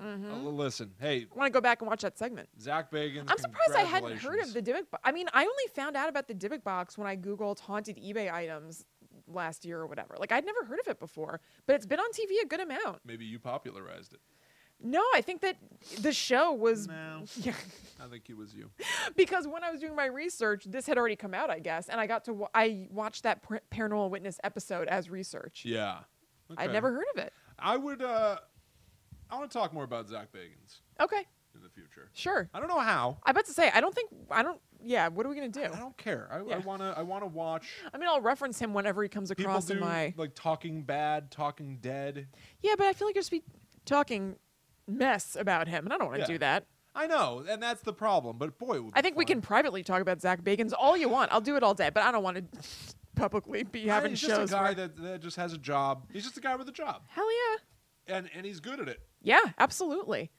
Listen, hey, I want to go back and watch that segment. Zach Bagans. I'm surprised I hadn't heard of the Dybbuk. I mean, I only found out about the Dybbuk box when I Googled haunted eBay items last year or whatever. Like, I'd never heard of it before, but it's been on TV a good amount. Maybe you popularized it. No, I think that the show was... No. Yeah. I think it was you. Because when I was doing my research, this had already come out, I guess, and I got to... I watched that Paranormal Witness episode as research. Yeah. Okay. I'd never heard of it. I want to talk more about Zach Bagans Okay. in the future. Sure. I don't know how. I about to say, yeah, what are we going to do? I don't care. I Yeah. want to watch. I mean, I'll reference him whenever he comes across People in do, my... like, Talking Bad, Talking Dead. Yeah, but I feel like you're just be talking mess about him, and I don't want to do that. I know, and that's the problem. But boy, it would be I think we fun. can privately talk about Zach Bagans all you want. I'll do it all day, but I don't want to publicly be having He's shows. just a guy where... that just has a job. He's just a guy with a job, Hell yeah. and he's good at it. Yeah, absolutely.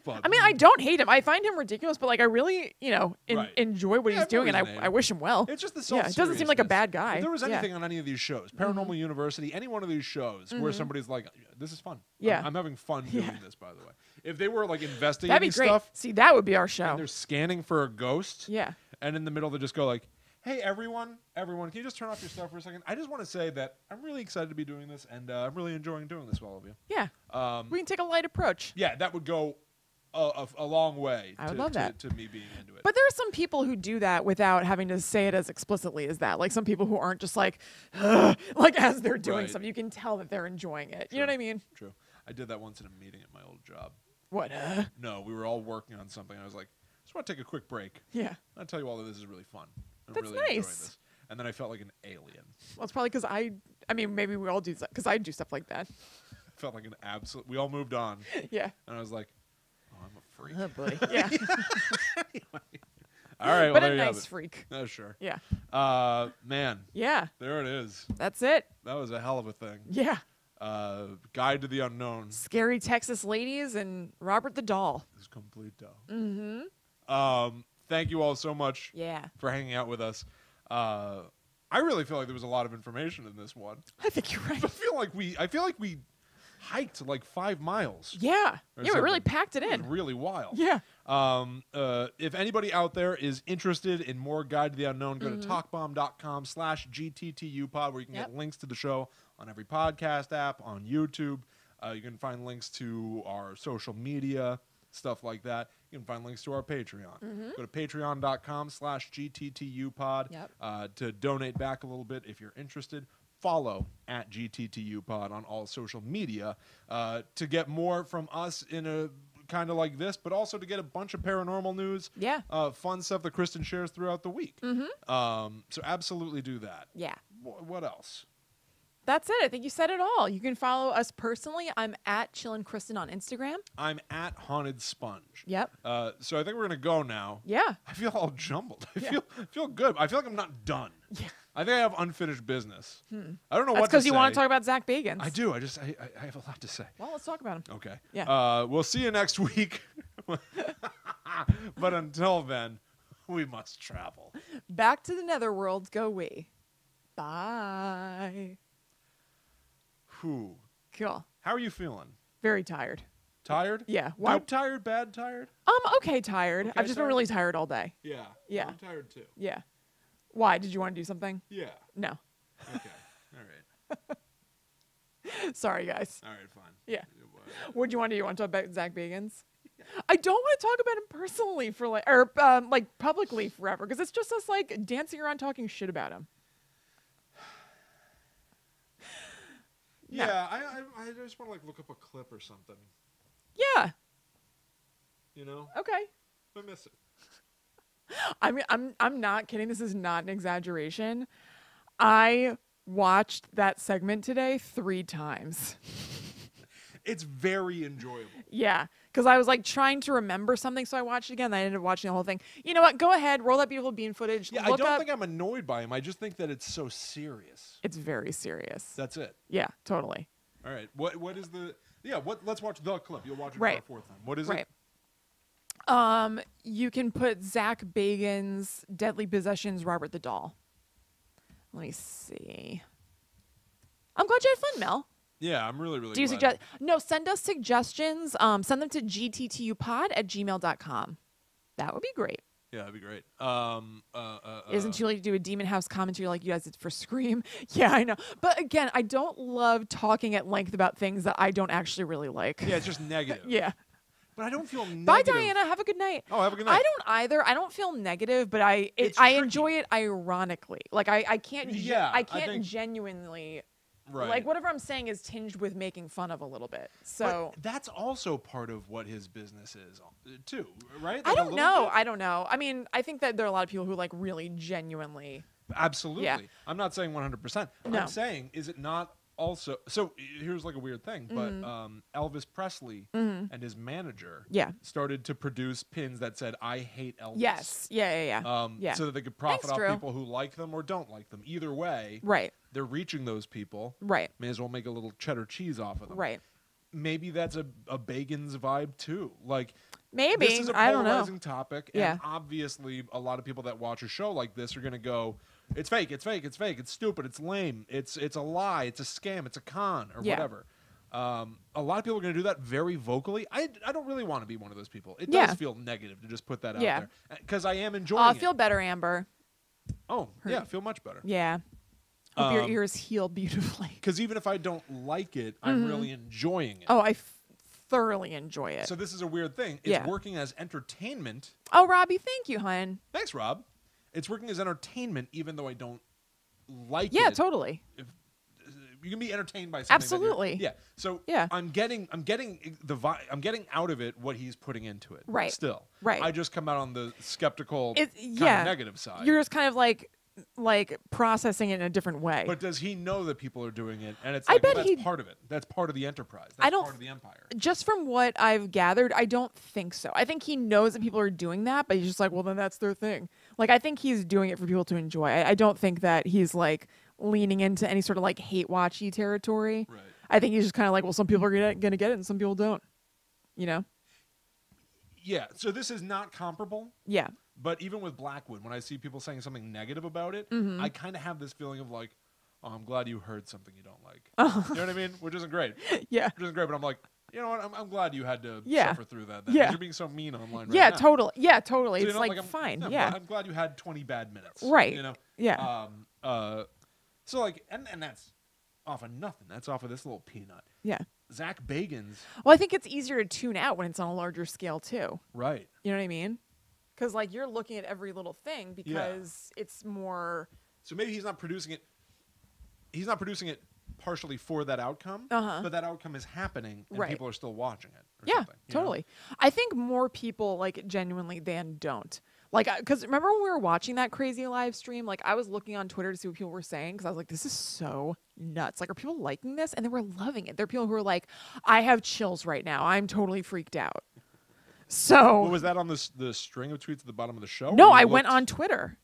But I mean, I don't hate him. I find him ridiculous, but like I really, Right. enjoy what he's doing, and I wish him well. It's just the Yeah, it doesn't seem like a bad guy. If there was Yeah. anything on any of these shows, Paranormal University, any one of these shows where somebody's like, "This is fun. Yeah. I'm having fun doing this." By the way, if they were like investigating That'd be great. stuff, See, that would be our show. and they're scanning for a ghost, Yeah. and in the middle they just go like, "Hey, everyone, can you just turn off your stuff for a second? I just want to say that I'm really excited to be doing this, and I'm really enjoying doing this with all of you." Yeah. We can take a light approach. Yeah, that would go a long way. I would love that. To me being into it. But there are some people who do that without having to say it as explicitly as that. Like some people who aren't just like, "Ugh," like as they're doing Right. something, you can tell that they're enjoying it. True. You know what I mean? True. I did that once in a meeting at my old job. What? No, we were all working on something. I was like, just want to take a quick break. Yeah. I'll tell you all that this is really fun. I'm That's really enjoying nice. this. And then I felt like an alien. Well, it's probably because I mean, maybe we all do that because I do stuff like that. I felt like an absolute. We all moved on. Yeah. And I was like, oh, I'm a freak. Oh boy. Yeah. All right. Well, But there a you have nice it. freak. Oh, sure. Yeah. Man, Yeah. there it is. That's it. That was a hell of a thing. Yeah. Guide to the Unknown Scary Texas Ladies and Robert the Doll. is complete. Thank you all so much Yeah. for hanging out with us. I really feel like there was a lot of information in this one. I think you're right. I feel like we hiked like 5 miles. Yeah. Or Yeah, we really something. packed it It was in. really wild. Yeah. If anybody out there is interested in more Guide to the Unknown, go to talkbomb.com/GTTU pod, where you can get links to the show on every podcast app, on YouTube. You can find links to our social media, stuff like that. You can find links to our Patreon. Go to patreon.com/GTTU pod to donate back a little bit if you're interested. Follow at GTTU pod on all social media to get more from us in a kind of like this, but also to get a bunch of paranormal news, fun stuff that Kristen shares throughout the week. So absolutely do that. Yeah. What else? That's it. I think you said it all. You can follow us personally. I'm at Chillin' Kristen on Instagram. I'm at Haunted Sponge. Yep. So I think we're gonna go now. Yeah. I feel all jumbled. I feel good. I feel like I'm not done. Yeah. I think I have unfinished business. I don't know That's what to because you want say. to talk about Zach Bagans. I do. I have a lot to say. Well, let's talk about him. Okay. Yeah. We'll see you next week. But until then, we must travel. Back to the netherworld go we. Bye. Whew. Cool. How are you feeling? Very tired. Tired? Yeah. Wow. Good tired, bad tired? Okay, tired. Okay, I've just been tired? really tired all day. Yeah. Yeah. I'm tired too. Yeah. Why? Did you want to do something? Yeah. No. Okay. All right. Sorry, guys. All right, fine. Yeah. What do you want to do? You want to talk about Zach Bagans? I don't want to talk about him personally for like publicly forever because it's just us like dancing around talking shit about him. No. Yeah, I just want to like look up a clip or something. Yeah. You know? Okay. I miss it. I mean, I'm not kidding. This is not an exaggeration. I watched that segment today 3 times. It's very enjoyable. Yeah, because I was like trying to remember something, so I watched it again. I ended up watching the whole thing. You know what? Go ahead, roll that beautiful bean footage. Yeah, look I don't up. think I'm annoyed by him. I just think that it's so serious. It's very serious. That's it. Yeah, totally. All right. What is the? Yeah. Let's watch the clip. You'll watch it Right. for a 4th time. What is Right. it? You can put Zach Bagans' Deadly Possessions, Robert the Doll. Let me see. I'm glad you had fun, Mel. Yeah, I'm really Do you glad. suggest? No, send us suggestions. Send them to gttupod@gmail.com. That would be great. Yeah, that'd be great. Isn't too late to do a Demon House commentary like you guys did for Scream? Yeah, I know. But again, I don't love talking at length about things that I don't actually really like. Yeah, it's just negative. Yeah. But I don't feel negative. Bye, Diana. Have a good night. Oh, have a good night. I don't either. I don't feel negative, but I enjoy it ironically. Like I can't I can't genuinely right. like whatever I'm saying is tinged with making fun of a little bit. So but that's also part of what his business is too, right? Like I don't know. bit? I don't know. I mean, I think that there are a lot of people who like really genuinely. Absolutely. Yeah. I'm not saying 100%. No. I'm saying, is it not also... So here's like a weird thing, but Elvis Presley and his manager started to produce pins that said, I hate Elvis. Yes. Yeah. So that they could profit Thanks, off Drew. people who like them or don't like them. Either way, Right. they're reaching those people. Right. May as well make a little cheddar cheese off of them. Right. Maybe that's a Bagans vibe too. Like... Maybe. This is a I don't know. polarizing topic, Yeah. and obviously a lot of people that watch a show like this are going to go, it's fake, it's fake, it's fake, it's stupid, it's lame, it's a lie, it's a scam, it's a con, or whatever. A lot of people are going to do that very vocally. I don't really want to be one of those people. It does feel negative to just put that out there. Because I am enjoying it. I'll feel better, Amber. Oh, yeah, I feel much better. Yeah. Hope your ears heal beautifully. Because even if I don't like it, I'm really enjoying it. Oh, I thoroughly enjoy it. So this is a weird thing. It's working as entertainment. Oh, Robbie, thank you, hon. Thanks, Rob. It's working as entertainment, even though I don't like it. Yeah, totally. You can be entertained by something. Absolutely. Yeah. So I'm getting out of it what he's putting into it. Right. Still. Right. I just come out on the skeptical, kind of negative side. You're just kind of like processing it in a different way. But does he know that people are doing it? And it's I like, bet well, that's part of it. That's part of the enterprise. That's part of the empire. Just from what I've gathered, I don't think so. I think he knows that people are doing that, but he's just like, well, then that's their thing. Like, I think he's doing it for people to enjoy. I don't think that he's like leaning into any sort of like hate watchy territory. Right. I think he's just kind of like, well, some people are gonna get it and some people don't. You know? Yeah. So this is not comparable. Yeah. But even with Blackwood, when I see people saying something negative about it, I kind of have this feeling of like, oh, I'm glad you heard something you don't like. You know what I mean? Which isn't great. Yeah. Which isn't great, but I'm like, you know what? I'm glad you had to suffer through that. Yeah. You're being so mean online right Yeah, now. totally. Yeah, totally. So, it's like fine. Yeah. I'm glad you had 20 bad minutes. Right. You know? Yeah. So like, and that's off of nothing. That's off of this little peanut. Yeah. Zach Bagans. Well, I think it's easier to tune out when it's on a larger scale too. Right. You know what I mean? Because like you're looking at every little thing because it's more. So maybe he's not producing it. He's not producing it partially for that outcome, but that outcome is happening and people are still watching it. Or something, totally. know? I think more people like genuinely than don't. Like, because remember when we were watching that crazy live stream? Like, I was looking on Twitter to see what people were saying because I was like, this is so nuts. Like, are people liking this? And they were loving it. There are people who are like, I have chills right now. I'm totally freaked out. So. Well, was that on the string of tweets at the bottom of the show? No, I went on Twitter.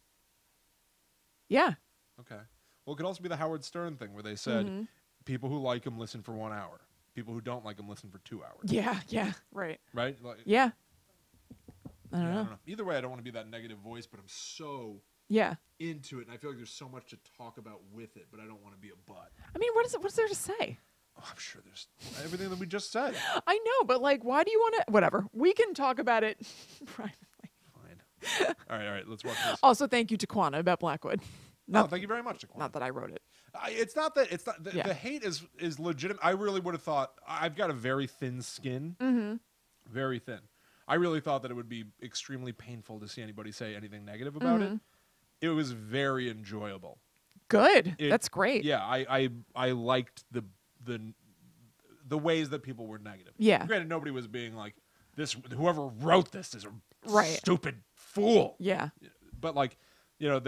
Yeah. Okay. Well, it could also be the Howard Stern thing where they said people who like him listen for 1 hour. People who don't like him listen for 2 hours. Yeah, right. Right? Like, yeah. I don't know. Either way, I don't want to be that negative voice, but I'm so into it, and I feel like there's so much to talk about with it, but I don't want to be a butt. I mean, what's there to say? Oh, I'm sure there's everything that we just said. I know, but like, why do you want to? Whatever. We can talk about it privately. Fine. All right. Let's watch this. Also, thank you to Quana about Blackwood. No, thank you very much, Taquan. Not that I wrote it. It's not that. It's not. The hate is legitimate. I really would have thought. I've got a very thin skin. Very thin. I really thought that it would be extremely painful to see anybody say anything negative about it. It was very enjoyable. Good. That's great. Yeah, I liked the ways that people were negative. Yeah. Granted, nobody was being like, this. Whoever wrote this is a stupid fool. Yeah. But like, you know,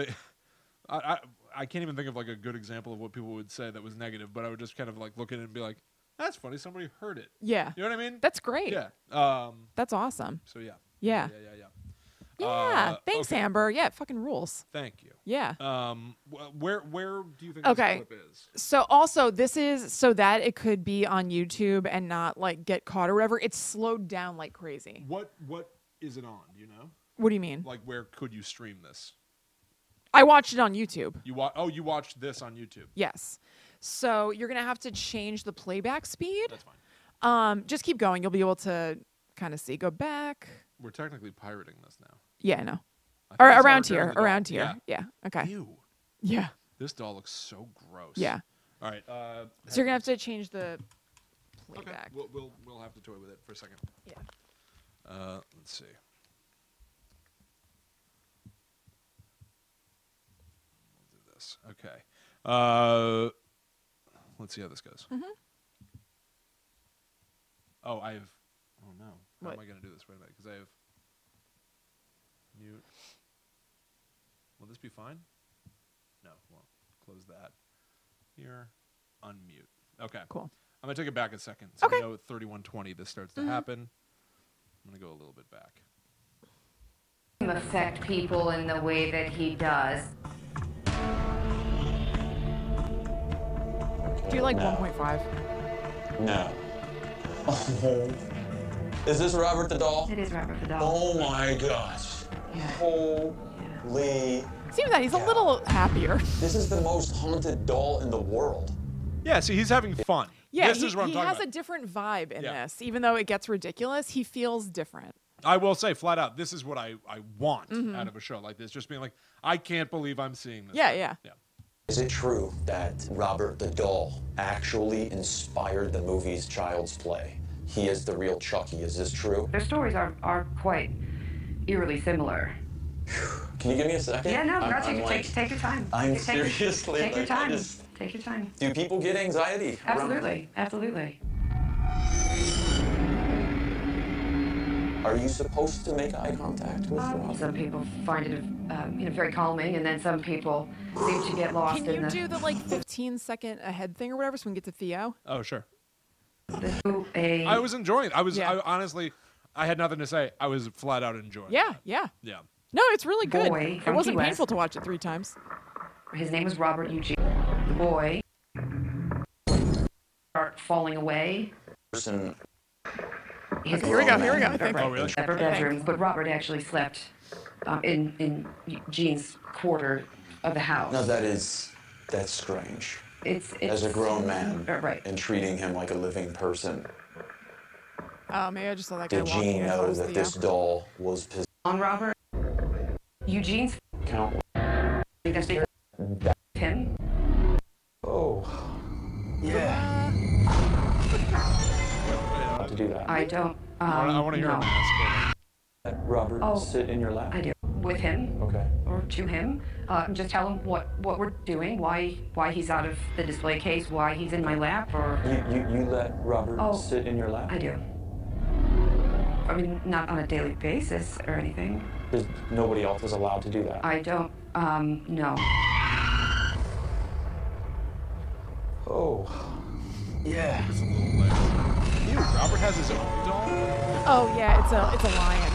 I can't even think of like a good example of what people would say that was negative, but I would just kind of like look at it and be like, that's funny. Somebody heard it. Yeah. You know what I mean? That's great. Yeah. That's awesome. So yeah. Yeah. Yeah. Thanks, okay. Amber. Yeah, it fucking rules. Thank you. Yeah. Where do you think this clip is? So also this is so that it could be on YouTube and not like get caught or whatever. It's slowed down like crazy. What is it on? Do you know? What do you mean? Like where could you stream this? I watched it on YouTube. You watched this on YouTube? Yes. So you're gonna have to change the playback speed. That's fine. Just keep going. You'll be able to kind of see. Go back. We're technically pirating this now. Yeah, I know. I Or think I saw around Return here. of the Doll. Around here. Yeah. Okay. Ew. Yeah. This doll looks so gross. Yeah. All right. So you're gonna have to change the Okay. playback. We'll have to toy with it for a second. Yeah. Let's see. We'll do this. Okay. Let's see how this goes. Mhm. Oh, I have. Oh no. How What? am I gonna do this? Wait a minute, because I have mute. Will this be fine? No. Well, close that. Here, unmute. Okay. Cool. I'm gonna take it back a second. So Okay. we know at 31:20 this starts to happen. I'm gonna go a little bit back. Affect people in the way that he does. Do you like No. 1.5? No. Oh. Is this Robert the doll? It is Robert the doll. Oh my gosh. Holy. Seems that he's a little happier. This is the most haunted doll in the world. Yeah. See, he's having fun. Yeah, this is what I'm he talking has about. a different vibe in Yeah. this. Even though it gets ridiculous, he feels different. I will say flat out, this is what I want out of a show like this. Just being like, I can't believe I'm seeing this. Yeah, yeah. Yeah. Is it true that Robert the doll actually inspired the movie's Child's Play? He is the real Chucky. Is this true? Their stories are quite eerily similar. Can you give me a second? Yeah, no, I'm take your time. I'm Take your- seriously, Take your like, I time. just- Take your time. Do people get anxiety? around- Absolutely, absolutely. Are you supposed to make eye contact with Robert? Some people find it, very calming, and then some people seem to get lost Can in you the. do the 15-second ahead thing or whatever so we can get to Theo? Oh, sure. I I was enjoying it. Yeah. I honestly, I had nothing to say. I was flat out enjoying Yeah, it. yeah. Yeah. No, it's really good. Boy It from wasn't Key West. painful to watch it 3 times. His name was Robert Eugene. The boy start falling away. Person. His Here we go, here we go, I Right, think. Oh, really? separate bedrooms, but Robert actually slept in Gene's quarter of the house. No, that's strange. It's As a grown man, right. and treating him like a living person. Oh, maybe I just saw that guy Did walking Gene and I thought it know was that Theo. this doll was possessed? On Robert, Eugene's Count. him. Oh. Yeah. To do that. I don't. I want to hear no. him ask. Let Robert Oh. sit in your lap. I do with him Okay. or to him. Just tell him what we're doing, why he's out of the display case, why he's in my lap, or You let Robert Oh. sit in your lap? I do. I mean, not on a daily basis or anything. Because nobody else is allowed to do that. I don't. No. Oh. Yeah. It's a little late. Ew, Robert has his own doll? Oh, yeah, it's a lion.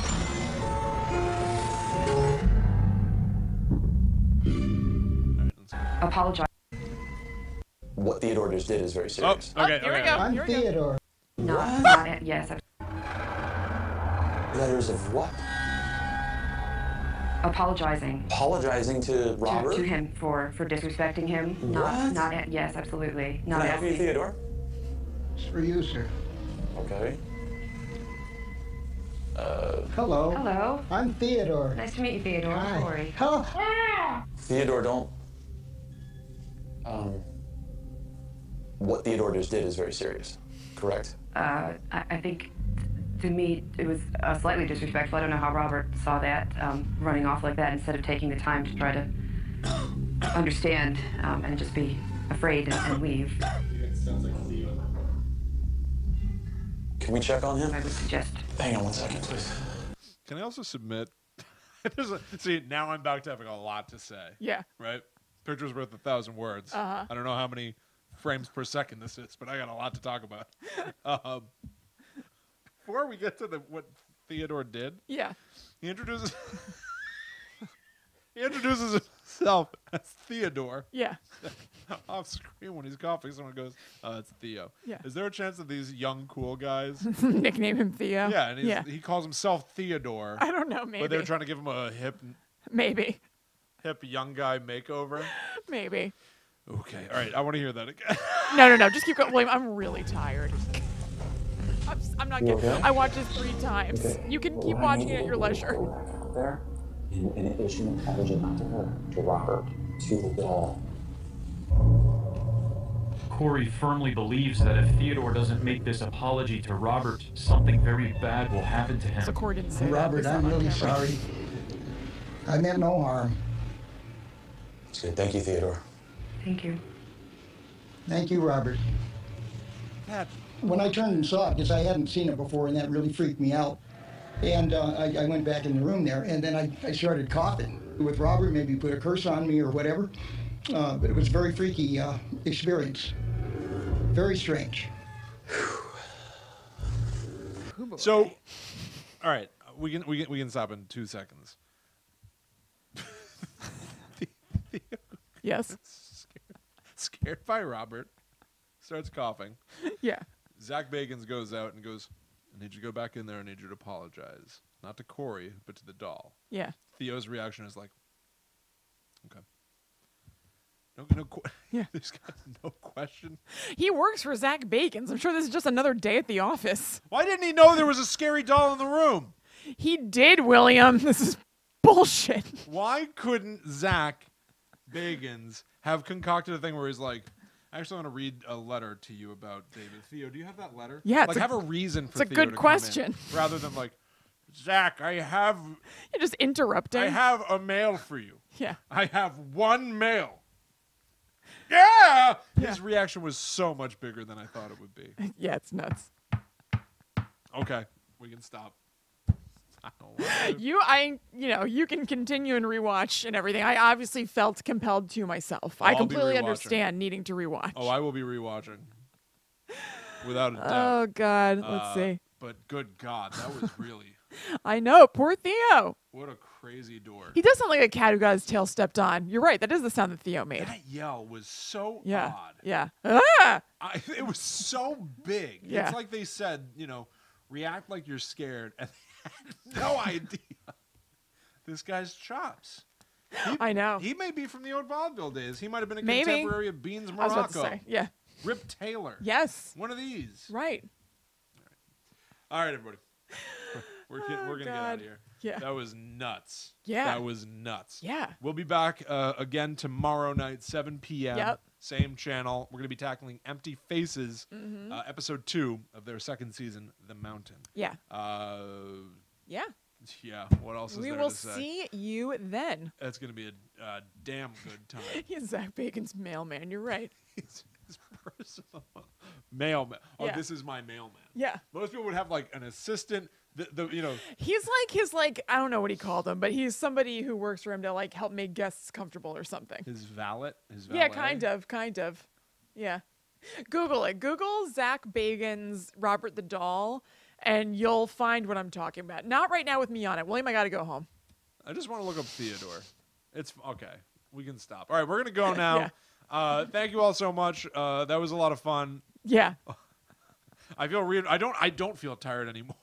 All right, let's go. Apologize. What Theodore just did is very Oh, serious. okay, here we okay. go. I'm Here we go. Theodore. Not at, yes. Letters of what? Apologizing Apologizing to Robert? to him for disrespecting him. What? Not at, yes, absolutely. Not Can I at. help you, Theodore? It's for you, sir. Okay. Hello. Hello. I'm Theodore. Nice to meet you, Theodore. Hi. Corey. Hello. Theodore, don't. What Theodore just did is very serious. Correct? I think to me it was slightly disrespectful. I don't know how Robert saw that, running off like that instead of taking the time to try to understand and just be afraid and leave. Can we check on him? I would suggest. Hang on one second, please. Can I also submit? See, now I'm back to having a lot to say. Yeah. Right? Picture's worth 1,000 words. Uh-huh. I don't know how many frames per second this is, but I got a lot to talk about. Before we get to what Theodore did, Yeah. he introduces himself as Theodore. Yeah. Off screen when he's coughing, someone goes, it's Theo. Yeah. Is there a chance that these young, cool guys... Nickname him Theo. yeah, and yeah. he calls himself Theodore. I don't know, maybe. But they're trying to give him a hip Maybe. young guy makeover. Maybe. Okay. All right. I want to hear that again. No. Just keep going, William. I'm really tired. I'm not kidding. okay? I watched this 3 times. Okay. You can keep Well, I watching need it at to your go leisure. back out there and issue an apology not to her, to Robert, to the doll. Corey firmly believes that if Theodore doesn't make this apology to Robert, something very bad will happen to him. So Corey didn't say Robert, that. I'm really sorry. I meant no harm. That's good. Thank you, Theodore. Thank you. Thank you, Robert. That When I turned and saw it, because I hadn't seen it before, and that really freaked me out. And I went back in the room there, and then I started coughing. With Robert, maybe put a curse on me or whatever. But it was a very freaky experience. Very strange. So, all right, we can stop in 2 seconds. Yes. Scared by Robert, starts coughing. Yeah. Zach Bagans goes out and goes, I need you to go back in there. I need you to apologize. Not to Corey, but to the doll. Yeah. Theo's reaction is like, okay. Yeah. There's got no question. He works for Zach Bagans. I'm sure this is just another day at the office. Why didn't he know there was a scary doll in the room? He did, William. This is bullshit. Why couldn't Zach Bagans have concocted a thing where he's like, I actually want to read a letter to you about David. Theo, do you have that letter? Yeah, it's like a- have a reason for it's a Theo good to come in, question. rather than like, Zach, I have You're just interrupting. a mail for you. Yeah. I have one mail. Yeah! His reaction was so much bigger than I thought it would be. Yeah, it's nuts. Okay, we can stop. I don't want to. You can continue and rewatch and everything. I obviously felt compelled to myself. I I'll be completely rewatching. understand needing to rewatch. Oh, I will be rewatching. Without a doubt. Oh, God. Let's see. But good God, that was really, I know. Poor Theo. what a crazy door. He does sound like a cat who got his tail stepped on. You're right. That is the sound that Theo made. That yell was so Yeah. odd. Yeah. Ah! It was so big. Yeah. It's like they said, react like you're scared, and they had no idea. This guy's chops. I know. He may be from the old vaudeville days. He might have been a Maybe. contemporary of Beans I was Morocco. about to say. Yeah. Rip Taylor. Yes. One of these. Right. All right, everybody. We're going to get out of God. here. Yeah. That was nuts. Yeah. That was nuts. Yeah. We'll be back again tomorrow night, 7 p.m. Yep. Same channel. We're going to be tackling Empty Faces, episode 2 of their second season, The Mountain. Yeah. Yeah. Yeah. What else is We there will to say? see you then. That's going to be a damn good time. He's Zach Bacon's mailman. You're right. His personal mailman. Oh, Yeah. this is my mailman. Yeah. Most people would have like an assistant. He's like his I don't know what he called him, but he's somebody who works for him to like help make guests comfortable or something. His valet. Yeah, kind of. Yeah. Google it. Google Zach Bagans, Robert the Doll, and you'll find what I'm talking about. Not right now with me on it. William, I got to go home. I just want to look up Theodore. It's okay. We can stop. All right, we're gonna go now. Thank you all so much. That was a lot of fun. Yeah. I feel weird. I don't feel tired anymore.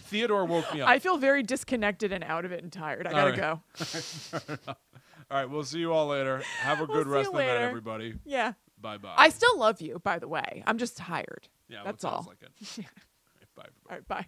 Theodore woke me up. I feel very disconnected and out of it and tired. I got to go. All right, we'll see you all later. Have a good see rest you of the night, later. everybody. Yeah. Bye-bye. I still love you, by the way. I'm just tired. Yeah, That's well, it sounds all. like it. All right, bye, everybody. All right, bye.